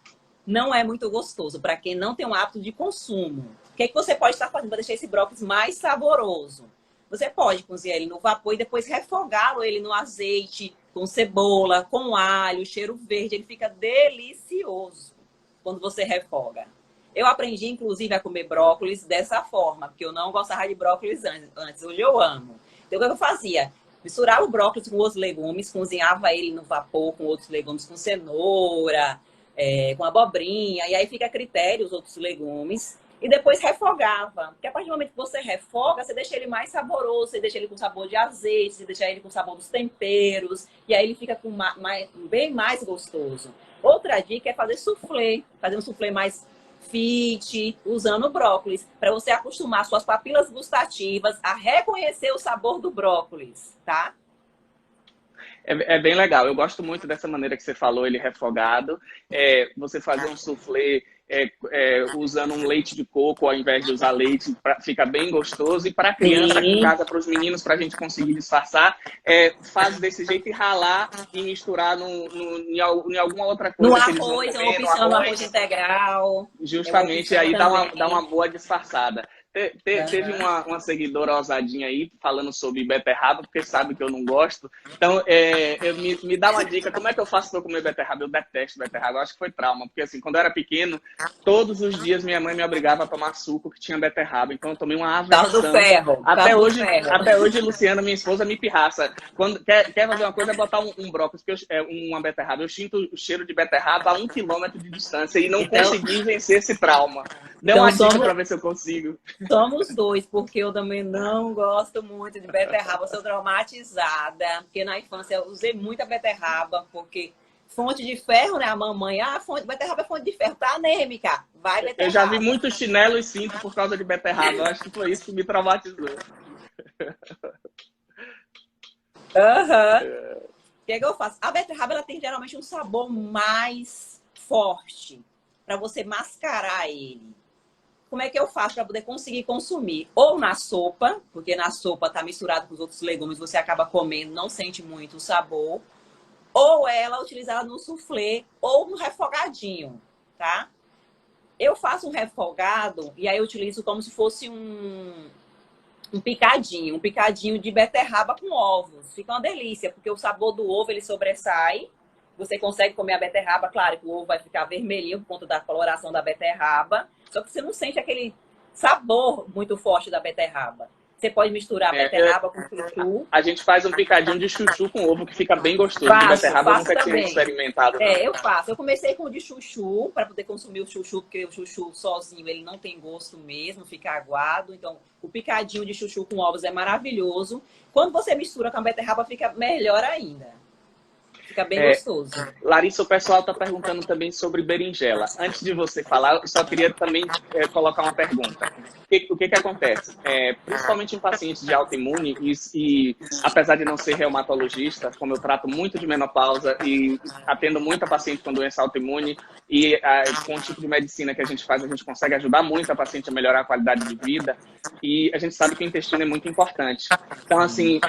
não é muito gostoso. Para quem não tem um hábito de consumo. O que você pode estar fazendo para deixar esse brócolis mais saboroso? Você pode cozinhar ele no vapor e depois refogá-lo ele no azeite, com cebola, com alho, cheiro verde. Ele fica delicioso quando você refoga. Eu aprendi, inclusive, a comer brócolis dessa forma, porque eu não gostava de brócolis antes. Hoje eu amo. Então, o que eu fazia? Misturava o brócolis com os legumes, cozinhava ele no vapor com outros legumes, com cenoura, com abobrinha. E aí fica a critério os outros legumes. E depois refogava. Porque a partir do momento que você refoga, você deixa ele mais saboroso, você deixa ele com sabor de azeite, você deixa ele com sabor dos temperos. E aí ele fica bem mais gostoso. Outra dica é fazer soufflé. Fazer um soufflé mais fit, usando o brócolis. Para você acostumar suas papilas gustativas a reconhecer o sabor do brócolis, tá? É bem legal. Eu gosto muito dessa maneira que você falou, ele refogado. Você fazer um soufflé usando um leite de coco ao invés de usar leite, fica bem gostoso. E para a criança aqui em casa, para os meninos, para a gente conseguir disfarçar, faz desse jeito e ralar e misturar em alguma outra coisa. No arroz, uma opção no arroz integral. Justamente, aí dá uma boa disfarçada. Teve uma seguidora ousadinha aí falando sobre beterraba, porque sabe que eu não gosto. Então, me dá uma dica. Como é que eu faço para comer beterraba? Eu detesto beterraba. Eu acho que foi trauma. Porque, assim, quando eu era pequeno, todos os dias minha mãe me obrigava a tomar suco que tinha beterraba. Então, eu tomei uma aversão. Do ferro. Até hoje, Luciana, minha esposa, me pirraça. Quando quer fazer uma coisa, é botar um brócolis, uma beterraba. Eu sinto o cheiro de beterraba a 1 quilômetro de distância e não consegui vencer esse trauma. Dê uma dica para ver se eu consigo. Somos dois, porque eu também não gosto muito de beterraba. Eu sou traumatizada, porque na infância eu usei muita beterraba, porque fonte de ferro, né? A mamãe, beterraba é fonte de ferro, tá anêmica. Vai beterraba. Eu já vi muito chinelo e cinto por causa de beterraba. Eu acho que foi isso que me traumatizou. O que eu faço? A beterraba ela tem geralmente um sabor mais forte, para você mascarar ele. Como é que eu faço para poder conseguir consumir? Ou na sopa, porque na sopa está misturado com os outros legumes, você acaba comendo, não sente muito o sabor. Ou ela utilizada no soufflé ou no refogadinho, tá? Eu faço um refogado e aí eu utilizo como se fosse um picadinho de beterraba com ovos. Fica uma delícia, porque o sabor do ovo ele sobressai. Você consegue comer a beterraba, claro que o ovo vai ficar vermelhinho por conta da coloração da beterraba. Só que você não sente aquele sabor muito forte da beterraba. Você pode misturar a beterraba com chuchu. A gente faz um picadinho de chuchu com ovo que fica bem gostoso. De beterraba eu nunca tinha experimentado. Eu faço. Eu comecei com o de chuchu, para poder consumir o chuchu, porque o chuchu sozinho ele não tem gosto mesmo, fica aguado. Então, o picadinho de chuchu com ovos é maravilhoso. Quando você mistura com a beterraba, fica melhor ainda. Fica bem gostoso. Larissa, o pessoal está perguntando também sobre berinjela. Antes de você falar, eu só queria também colocar uma pergunta. O que acontece? Principalmente em pacientes de autoimune, e apesar de não ser reumatologista, como eu trato muito de menopausa e atendo muita paciente com doença autoimune, e com o tipo de medicina que a gente faz, a gente consegue ajudar muito a paciente a melhorar a qualidade de vida, e a gente sabe que o intestino é muito importante. Então, assim,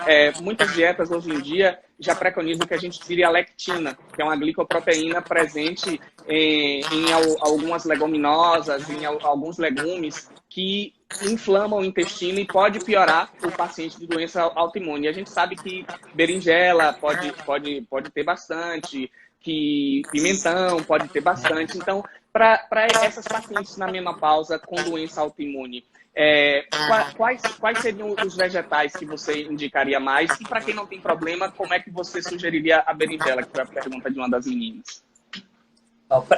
muitas dietas hoje em dia já preconizam que a gente tire a lectina, que é uma glicoproteína presente em algumas leguminosas, em alguns legumes, que inflamam o intestino e pode piorar o paciente de doença autoimune. E a gente sabe que berinjela pode ter bastante, que pimentão pode ter bastante. Então, para essas pacientes na menopausa com doença autoimune, quais seriam os vegetais que você indicaria mais? E para quem não tem problema, como é que você sugeriria a berinjela, que foi a pergunta de uma das meninas?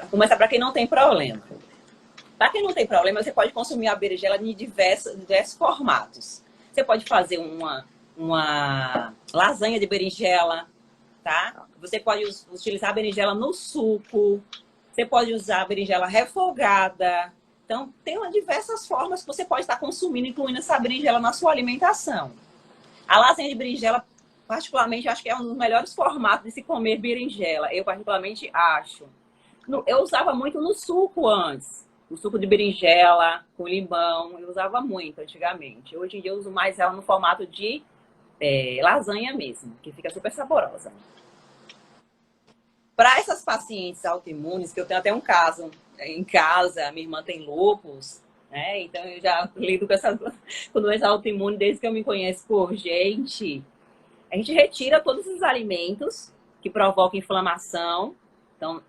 Começar para quem não tem problema. Para quem não tem problema, você pode consumir a berinjela em diversos formatos. Você pode fazer uma lasanha de berinjela, tá? Você pode utilizar a berinjela no suco. Você pode usar a berinjela refogada. Então, tem diversas formas que você pode estar consumindo, incluindo essa berinjela na sua alimentação. A lasanha de berinjela, particularmente, acho que é um dos melhores formatos de se comer berinjela. Eu, particularmente, acho. Eu usava muito no suco antes. O suco de berinjela com limão, eu usava muito antigamente. Hoje em dia eu uso mais ela no formato de lasanha mesmo, que fica super saborosa. Para essas pacientes autoimunes, que eu tenho até um caso em casa, minha irmã tem lúpus, né? Então eu já lido com doença autoimune desde que eu me conheço por gente. A gente retira todos os alimentos que provocam inflamação. Então,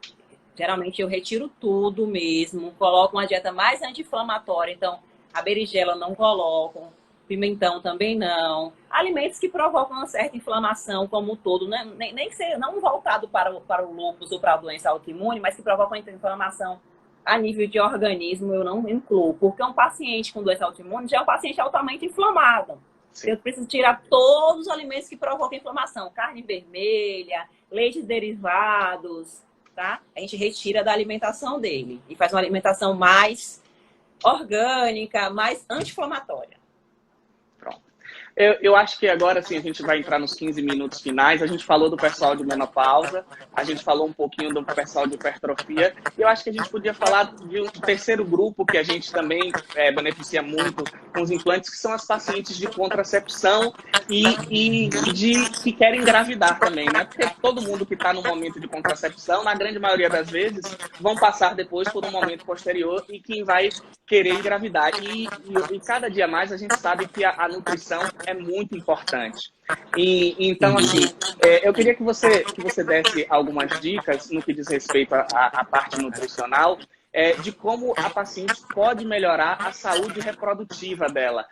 geralmente eu retiro tudo mesmo, coloco uma dieta mais anti-inflamatória, então a berinjela não coloco, pimentão também não. Alimentos que provocam uma certa inflamação como um todo, né? Nem ser não voltado para o lúpus ou para a doença autoimune, mas que provocam inflamação a nível de organismo, eu não incluo, porque um paciente com doença autoimune já é um paciente altamente inflamado. Sim. Eu preciso tirar todos os alimentos que provocam inflamação, carne vermelha, leites derivados, tá? A gente retira da alimentação dele e faz uma alimentação mais orgânica, mais anti-inflamatória. Pronto. Eu acho que agora sim a gente vai entrar nos 15 minutos finais. A gente falou do pessoal de menopausa, a gente falou um pouquinho do pessoal de hipertrofia. Eu acho que a gente podia falar de um terceiro grupo que a gente também beneficia muito com os implantes, que são as pacientes de contracepção e que querem engravidar também, né? Porque todo mundo que está no momento de contracepção, na grande maioria das vezes, vão passar depois por um momento posterior e quem vai querer engravidar. E cada dia mais a gente sabe que a nutrição é muito importante. Então, assim, eu queria que você desse algumas dicas no que diz respeito à parte nutricional, de como a paciente pode melhorar a saúde reprodutiva dela.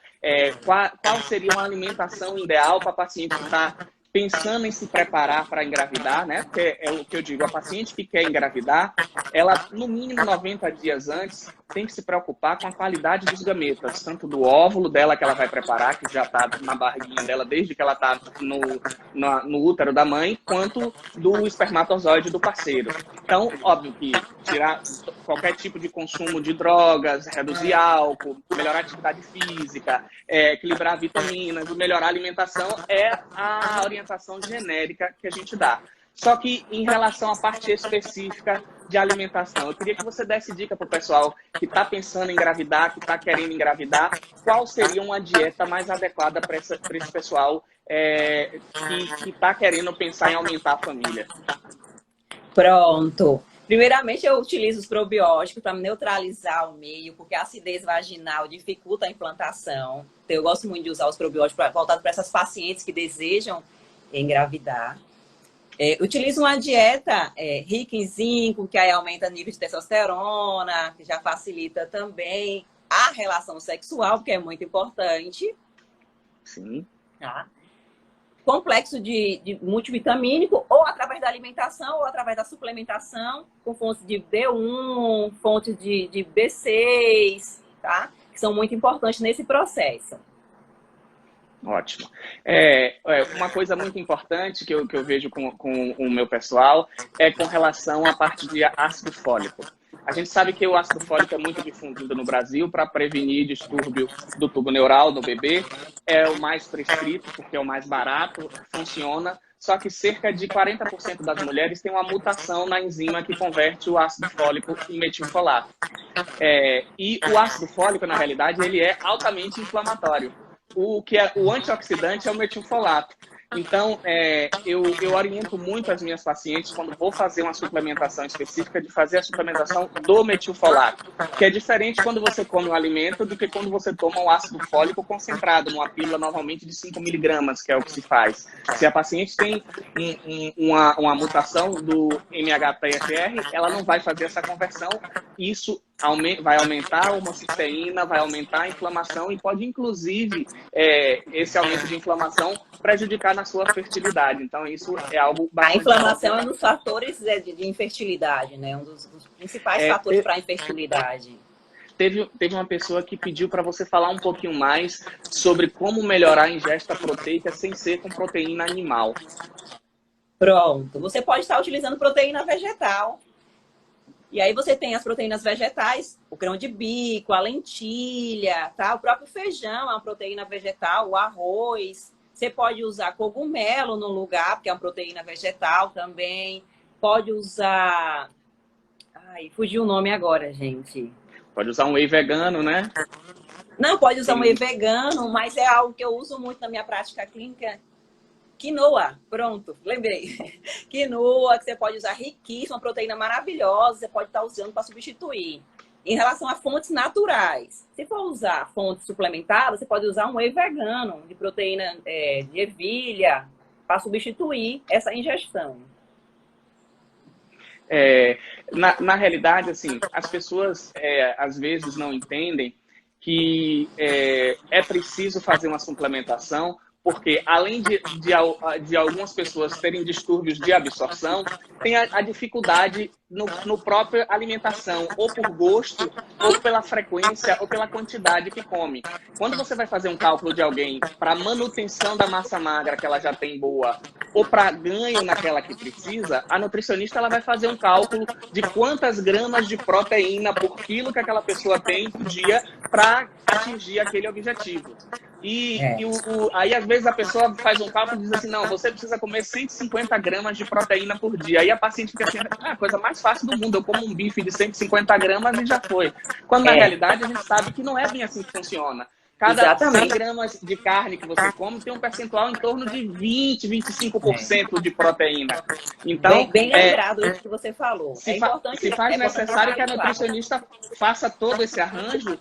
Qual seria uma alimentação ideal para a paciente que está pensando em se preparar para engravidar, né? Porque é o que eu digo, a paciente que quer engravidar, ela, no mínimo 90 dias antes, tem que se preocupar com a qualidade dos gametas, tanto do óvulo dela que ela vai preparar, que já está na barriguinha dela desde que ela está no útero da mãe, quanto do espermatozoide do parceiro. Então, óbvio que tirar qualquer tipo de consumo de drogas, reduzir álcool, melhorar a atividade física, equilibrar vitaminas, melhorar a alimentação é a orientação genérica que a gente dá. Só que em relação à parte específica de alimentação, eu queria que você desse dica para o pessoal que está pensando em engravidar, que está querendo engravidar, qual seria uma dieta mais adequada para esse pessoal que está querendo pensar em aumentar a família. Pronto. Primeiramente, eu utilizo os probióticos para neutralizar o meio, porque a acidez vaginal dificulta a implantação. Então, eu gosto muito de usar os probióticos voltados para essas pacientes que desejam engravidar. Utilizo uma dieta rica em zinco, que aí aumenta o nível de testosterona, que já facilita também a relação sexual, que é muito importante. Sim. Tá? Complexo de multivitamínico, ou através da alimentação, ou através da suplementação, com fontes de B1, fontes de B6, tá? Que são muito importantes nesse processo. Ótimo. Uma coisa muito importante que eu vejo com o meu pessoal é com relação à parte de ácido fólico. A gente sabe que o ácido fólico é muito difundido no Brasil para prevenir distúrbio do tubo neural do bebê. É o mais prescrito, porque é o mais barato, funciona. Só que cerca de 40% das mulheres tem uma mutação na enzima que converte o ácido fólico em metilfolato. E o ácido fólico, na realidade, ele é altamente inflamatório. O antioxidante é o metilfolato. Então, eu oriento muito as minhas pacientes, quando vou fazer uma suplementação específica, de fazer a suplementação do metilfolato, que é diferente quando você come um alimento do que quando você toma um ácido fólico concentrado, numa pílula normalmente de 5 miligramas, que é o que se faz. Se a paciente tem uma mutação do MHPFR, ela não vai fazer essa conversão. Isso vai aumentar a homocisteína, vai aumentar a inflamação e pode, inclusive, esse aumento de inflamação prejudicar na sua fertilidade. Então, isso é algo bastante... A inflamação é um dos fatores de infertilidade, né? Um dos principais fatores para a infertilidade. teve uma pessoa que pediu para você falar um pouquinho mais sobre como melhorar a ingesta proteica sem ser com proteína animal. Pronto. Você pode estar utilizando proteína vegetal. E aí você tem as proteínas vegetais, o grão de bico, a lentilha, tá? O próprio feijão é uma proteína vegetal, o arroz. Você pode usar cogumelo no lugar, porque é uma proteína vegetal também. Pode usar... Ai, fugiu o nome agora, gente. Pode usar um whey vegano, né? Não, pode usar um whey vegano, mas é algo que eu uso muito na minha prática clínica. Quinoa, pronto, lembrei. Quinoa, que você pode usar, riquíssima, proteína maravilhosa, você pode estar usando para substituir. Em relação a fontes naturais, se for usar fontes suplementadas, você pode usar um whey vegano, de proteína de ervilha, para substituir essa ingestão. Na realidade, assim, as pessoas às vezes não entendem que é preciso fazer uma suplementação, porque além de algumas pessoas terem distúrbios de absorção, tem a dificuldade no próprio alimentação, ou por gosto, ou pela frequência, ou pela quantidade que come. Quando você vai fazer um cálculo de alguém para manutenção da massa magra que ela já tem boa, ou para ganho naquela que precisa, a nutricionista ela vai fazer um cálculo de quantas gramas de proteína por quilo que aquela pessoa tem por dia para atingir aquele objetivo. Aí, às vezes, a pessoa faz um cálculo e diz assim, não, você precisa comer 150 gramas de proteína por dia. Aí a paciente fica assim, a coisa mais fácil do mundo, eu como um bife de 150 gramas e já foi. Quando, na realidade, a gente sabe que não é bem assim que funciona. Cada 100 gramas de carne que você come tem um percentual em torno de 20, 25% de proteína. Então, bem lembrado isso que você falou. Se faz necessário que a nutricionista faça todo esse arranjo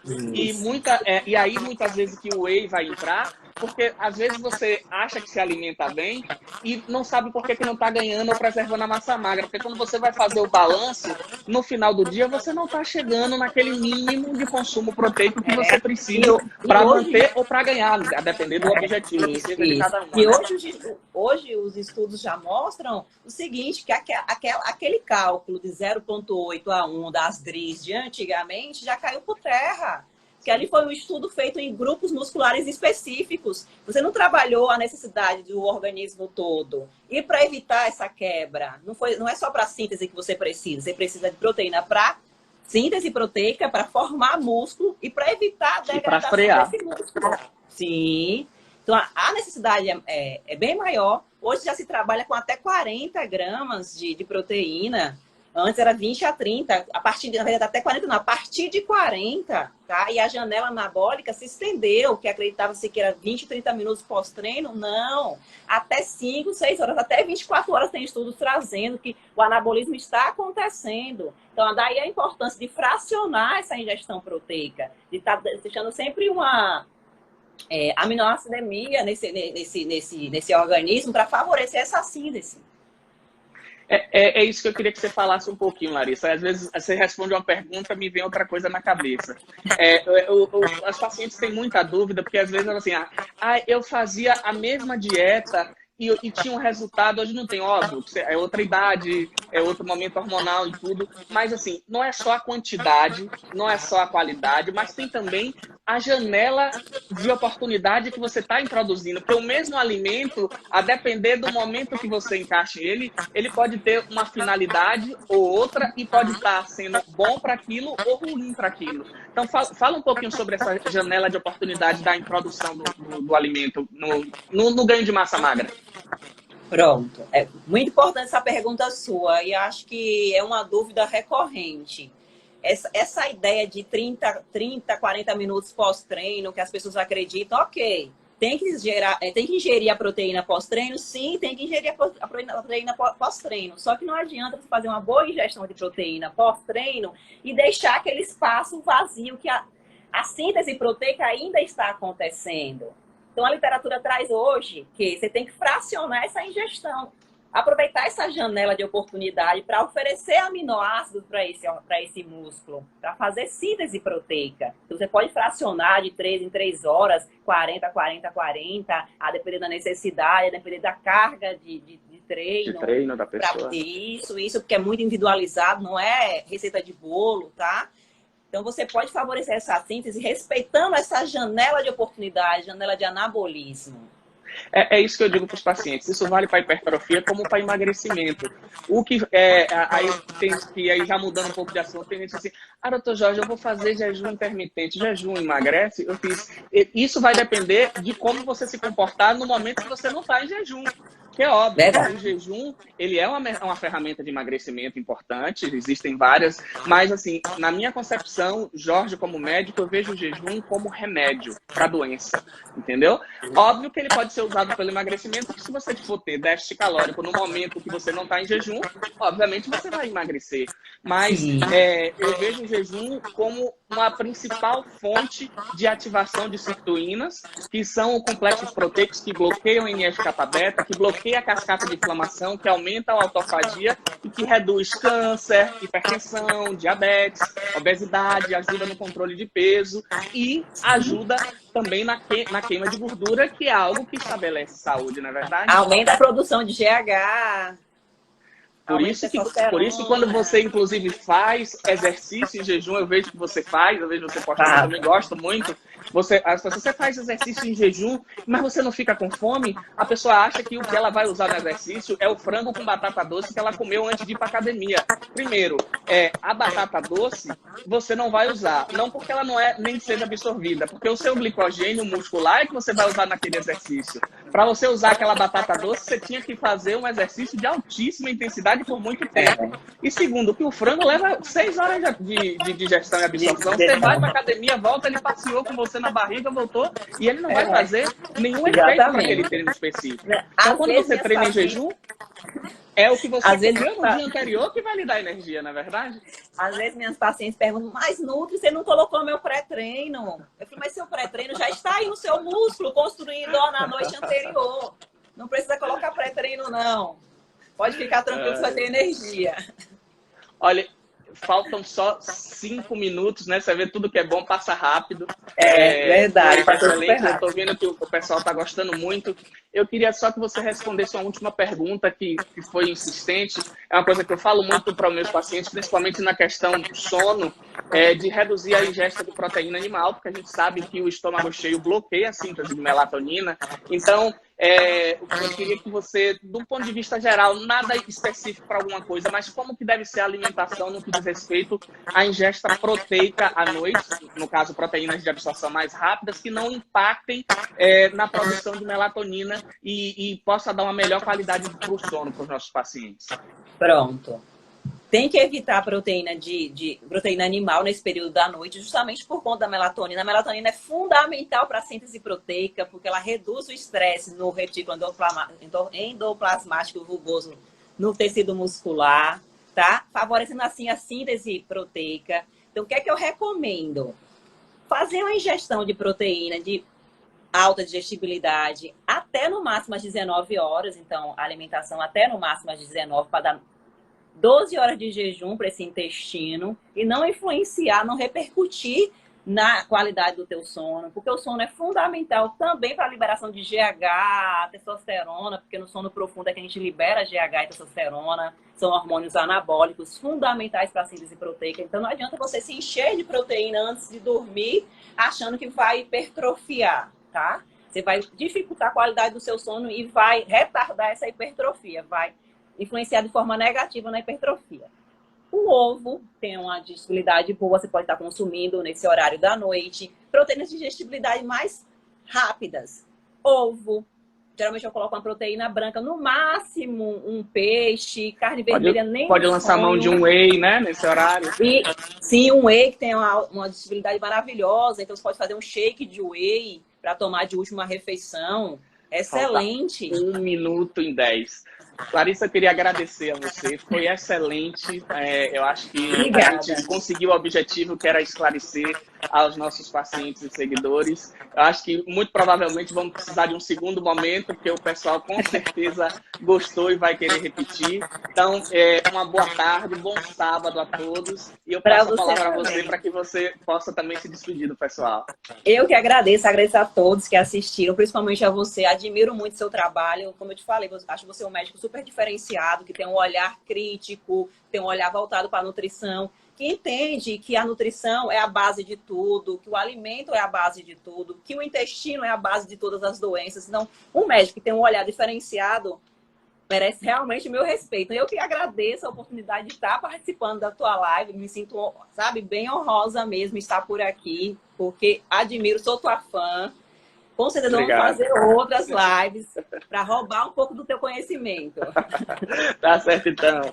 e aí muitas vezes que o whey vai entrar, porque às vezes você acha que se alimenta bem e não sabe por que não está ganhando ou preservando a massa magra. Porque quando você vai fazer o balanço, no final do dia você não está chegando naquele mínimo de consumo proteico que você precisa para manter ou para ganhar, a depender do objetivo que seja de cada um. E hoje os estudos já mostram o seguinte, que aquele cálculo de 0,8 a 1 das DRIs de antigamente já caiu por terra. Que ali foi um estudo feito em grupos musculares específicos. Você não trabalhou a necessidade do organismo todo. E para evitar essa quebra, não é só para a síntese que você precisa de proteína para síntese proteica, para formar músculo e para evitar a degradação desse músculo. Sim. Então a necessidade é bem maior. Hoje já se trabalha com até 40 gramas de proteína. Antes era 20 a 30, na verdade até 40 não, a partir de 40, tá? E a janela anabólica se estendeu, que acreditava-se que era 20, 30 minutos pós-treino, não. Até 5, 6 horas, até 24 horas tem estudos trazendo que o anabolismo está acontecendo. Então, daí a importância de fracionar essa ingestão proteica, de estar deixando sempre uma aminoacidemia nesse organismo para favorecer essa síntese. É isso que eu queria que você falasse um pouquinho, Larissa. Às vezes você responde uma pergunta, me vem outra coisa na cabeça. As pacientes têm muita dúvida, porque às vezes elas assim, eu fazia a mesma dieta e tinha um resultado, hoje não tem, óbvio, é outra idade, é outro momento hormonal e tudo, mas assim, não é só a quantidade, não é só a qualidade, mas tem também a janela de oportunidade que você está introduzindo, porque o mesmo alimento, a depender do momento que você encaixe ele pode ter uma finalidade ou outra e pode estar sendo bom para aquilo ou ruim para aquilo. Então, fala um pouquinho sobre essa janela de oportunidade da introdução do alimento no ganho de massa magra. Pronto. É muito importante essa pergunta sua e acho que é uma dúvida recorrente. Essa ideia de 30, 40 minutos pós-treino, que as pessoas acreditam, ok, tem que ingerir a proteína pós-treino? Sim, tem que ingerir a proteína pós-treino. Só que não adianta você fazer uma boa ingestão de proteína pós-treino e deixar aquele espaço vazio que a síntese proteica ainda está acontecendo. Então, a literatura traz hoje que você tem que fracionar essa ingestão. Aproveitar essa janela de oportunidade para oferecer aminoácidos para esse músculo, para fazer síntese proteica. Então, você pode fracionar de 3 em 3 horas, 40, 40, 40, a depender da necessidade, a depender da carga de treino. De treino da pessoa. Isso, porque é muito individualizado, não é receita de bolo, tá? Então, você pode favorecer essa síntese respeitando essa janela de oportunidade, janela de anabolismo. É isso que eu digo para os pacientes. Isso vale para hipertrofia como para emagrecimento. O que aí tem que aí já mudando um pouco de assunto, tem gente assim: doutor Jorge, eu vou fazer jejum intermitente. Jejum emagrece? Eu fiz. Isso vai depender de como você se comportar no momento que você não está em jejum. Que é óbvio, o jejum, ele é uma ferramenta de emagrecimento importante, existem várias, mas assim, na minha concepção, Jorge, como médico, eu vejo o jejum como remédio para a doença, entendeu? Óbvio que ele pode ser usado pelo emagrecimento, porque se você for ter déficit calórico no momento que você não está em jejum, obviamente você vai emagrecer. Mas eu vejo o jejum como uma principal fonte de ativação de sirtuínas, que são complexos proteicos que bloqueiam o NF-kappa-beta, que bloqueiam a cascata de inflamação, que aumenta a autofagia e que reduz câncer, hipertensão, diabetes, obesidade, ajuda no controle de peso e ajuda também na queima de gordura, que é algo que estabelece saúde, não é verdade? Aumenta a produção de GH. Por isso que quando você, inclusive, faz exercício em jejum, eu vejo que você faz, eu vejo você postando, eu também gosto muito. Você faz exercício em jejum, mas você não fica com fome, a pessoa acha que o que ela vai usar no exercício é o frango com batata doce que ela comeu antes de ir para academia. Primeiro, a batata doce você não vai usar, não porque ela não é nem seja absorvida, porque o seu glicogênio muscular é que você vai usar naquele exercício. Para você usar aquela batata doce, você tinha que fazer um exercício de altíssima intensidade por muito tempo. E segundo, que o frango leva 6 horas de digestão e absorção. Você vai para academia, volta, ele passeou com você na barriga, voltou, e ele não vai fazer nenhum efeito para aquele treino específico. Então, quando você treina em jejum, é o que você comeu no dia anterior que vai lhe dar energia, não é verdade? Às vezes minhas pacientes perguntam: mas Nutri, você não colocou meu pré-treino? Eu falei: mas seu pré-treino já está aí no seu músculo, construído na noite anterior. Não precisa colocar pré-treino, não. Pode ficar tranquilo que você vai ter energia. Olha, faltam só 5 minutos, né? Você vê, tudo que é bom passa rápido. Verdade. Excelente. Eu estou vendo que o pessoal está gostando muito. Eu queria só que você respondesse uma última pergunta que foi insistente. É uma coisa que eu falo muito para os meus pacientes, principalmente na questão do sono, de reduzir a ingesta de proteína animal, porque a gente sabe que o estômago cheio bloqueia a síntese de melatonina. Então, eu queria que você, do ponto de vista geral, nada específico para alguma coisa, mas como que deve ser a alimentação no que diz respeito à ingesta proteica à noite, no caso, proteínas de absorção mais rápidas, que não impactem na produção de melatonina e possa dar uma melhor qualidade para o sono para os nossos pacientes. Pronto. Tem que evitar proteína proteína animal nesse período da noite, justamente por conta da melatonina. A melatonina é fundamental para a síntese proteica, porque ela reduz o estresse no retículo endoplasmático rugoso no tecido muscular, tá? Favorecendo assim a síntese proteica. Então, o que é que eu recomendo? Fazer uma ingestão de proteína de alta digestibilidade até no máximo às 19 horas. Então, a alimentação até no máximo às 19 para dar 12 horas de jejum para esse intestino e não influenciar, não repercutir na qualidade do teu sono, porque o sono é fundamental também para a liberação de GH, testosterona, porque no sono profundo é que a gente libera GH e testosterona, são hormônios anabólicos fundamentais para a síntese proteica. Então não adianta você se encher de proteína antes de dormir, achando que vai hipertrofiar, tá? Você vai dificultar a qualidade do seu sono e vai retardar essa hipertrofia, vai influenciar de forma negativa na hipertrofia. O ovo tem uma digestibilidade boa, você pode estar consumindo nesse horário da noite. Proteínas de digestibilidade mais rápidas. Ovo. Geralmente eu coloco uma proteína branca, no máximo um peixe, carne vermelha nem pode lançar mão de um whey, né, nesse horário. E, sim, um whey que tem uma digestibilidade maravilhosa. Então você pode fazer um shake de whey para tomar de última refeição. Excelente. Falta 1 minuto e 10. Clarissa, eu queria agradecer a você, foi excelente. Eu acho que a gente conseguiu o objetivo, que era esclarecer aos nossos pacientes e seguidores. Eu acho que muito provavelmente vamos precisar de um segundo momento, porque o pessoal com certeza gostou e vai querer repetir. Então, uma boa tarde, bom sábado a todos. E eu passo a palavra para você, para que você possa também se despedir do pessoal. Eu que agradeço a todos que assistiram, principalmente a você. Admiro muito seu trabalho. Como eu te falei, acho você um médico super diferenciado, que tem um olhar crítico, tem um olhar voltado para a nutrição, que entende que a nutrição é a base de tudo, que o alimento é a base de tudo, que o intestino é a base de todas as doenças. Então, um médico que tem um olhar diferenciado merece realmente meu respeito. Eu que agradeço a oportunidade de estar participando da tua live, me sinto, sabe, bem honrosa mesmo estar por aqui, porque admiro, sou tua fã. Com certeza vamos fazer outras lives para roubar um pouco do teu conhecimento. Tá certo, então.